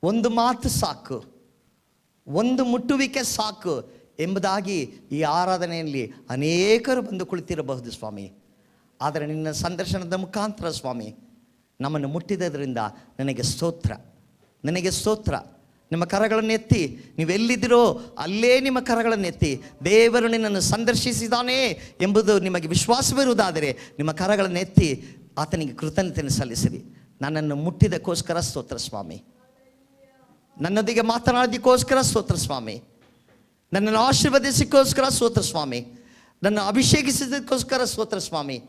ಒಂದು ಮಾತು ಸಾಕು, ಒಂದು ಮುಟ್ಟುವಿಕೆ ಸಾಕು ಎಂಬುದಾಗಿ ಈ ಆರಾಧನೆಯಲ್ಲಿ ಅನೇಕರು ಬಂದು ಕುಳಿತಿರಬಹುದು ಸ್ವಾಮಿ. ಆದರೆ ನಿನ್ನ ಸಂದರ್ಶನದ ಮುಖಾಂತರ ಸ್ವಾಮಿ ನಮ್ಮನ್ನು ಮುಟ್ಟಿದ್ದರಿಂದ ನನಗೆ ಸ್ತೋತ್ರ, ನನಗೆ ಸ್ತೋತ್ರ. ನಿಮ್ಮ ಕರಗಳನ್ನು ಎತ್ತಿ, ನೀವೆಲ್ಲಿದ್ದೀರೋ ಅಲ್ಲೇ ನಿಮ್ಮ ಕರಗಳನ್ನು ಎತ್ತಿ, ದೇವರು ನಿನ್ನನ್ನು ಸಂದರ್ಶಿಸಿದಾನೆ ಎಂಬುದು ನಿಮಗೆ ವಿಶ್ವಾಸವಿರುವುದಾದರೆ ನಿಮ್ಮ ಕರಗಳನ್ನು ಎತ್ತಿ ಆತನಿಗೆ ಕೃತಜ್ಞತೆಯನ್ನು ಸಲ್ಲಿಸಿರಿ. ನನ್ನನ್ನು ಮುಟ್ಟಿದ್ದಕ್ಕೋಸ್ಕರ ಸ್ತೋತ್ರ ಸ್ವಾಮಿ. ನನ್ನೊಂದಿಗೆ ಮಾತನಾಡಿದ್ದಕ್ಕೋಸ್ಕರ ಸ್ತೋತ್ರ ಸ್ವಾಮಿ. ನನ್ನನ್ನು ಆಶೀರ್ವದಿಸಿಕೋಸ್ಕರ ಸ್ತೋತ್ರ ಸ್ವಾಮಿ. ನನ್ನ ಅಭಿಷೇಕಿಸಿದ್ದಕ್ಕೋಸ್ಕರ ಸ್ತೋತ್ರ ಸ್ವಾಮಿ.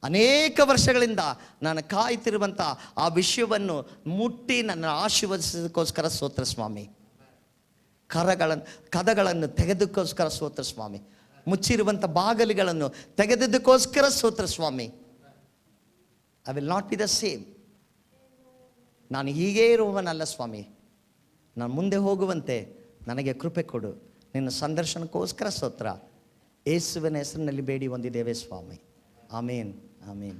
ಅನೇಕ ವರ್ಷಗಳಿಂದ ನಾನು ಕಾಯ್ತಿರುವಂಥ ಆ ವಿಷಯವನ್ನು ಮುಟ್ಟಿ ನನ್ನ ಆಶೀರ್ವದಿಸೋದಕ್ಕೋಸ್ಕರ ಸ್ತೋತ್ರ ಸ್ವಾಮಿ. ಕದಗಳನ್ನು ತೆಗೆದಕ್ಕೋಸ್ಕರ ಸ್ತೋತ್ರ ಸ್ವಾಮಿ. ಮುಚ್ಚಿರುವಂಥ ಬಾಗಿಲುಗಳನ್ನು ತೆಗೆದಕ್ಕೋಸ್ಕರ ಸ್ತೋತ್ರ ಸ್ವಾಮಿ. I will not be the same. ನಾನು ಹೀಗೇ ಇರುವವನಲ್ಲ ಸ್ವಾಮಿ. ನಾನು ಮುಂದೆ ಹೋಗುವಂತೆ ನನಗೆ ಕೃಪೆ ಕೊಡು. ನಿನ್ನ ಸಂದರ್ಶನಕ್ಕೋಸ್ಕರ ಸ್ತೋತ್ರ. ಯೇಸುವಿನ ಹೆಸರಿನಲ್ಲಿ ಬೇಡಿ ಹೊಂದಿದ್ದೇವೆ ಸ್ವಾಮಿ. ಆಮೇನ್, ಆಮೇನ್.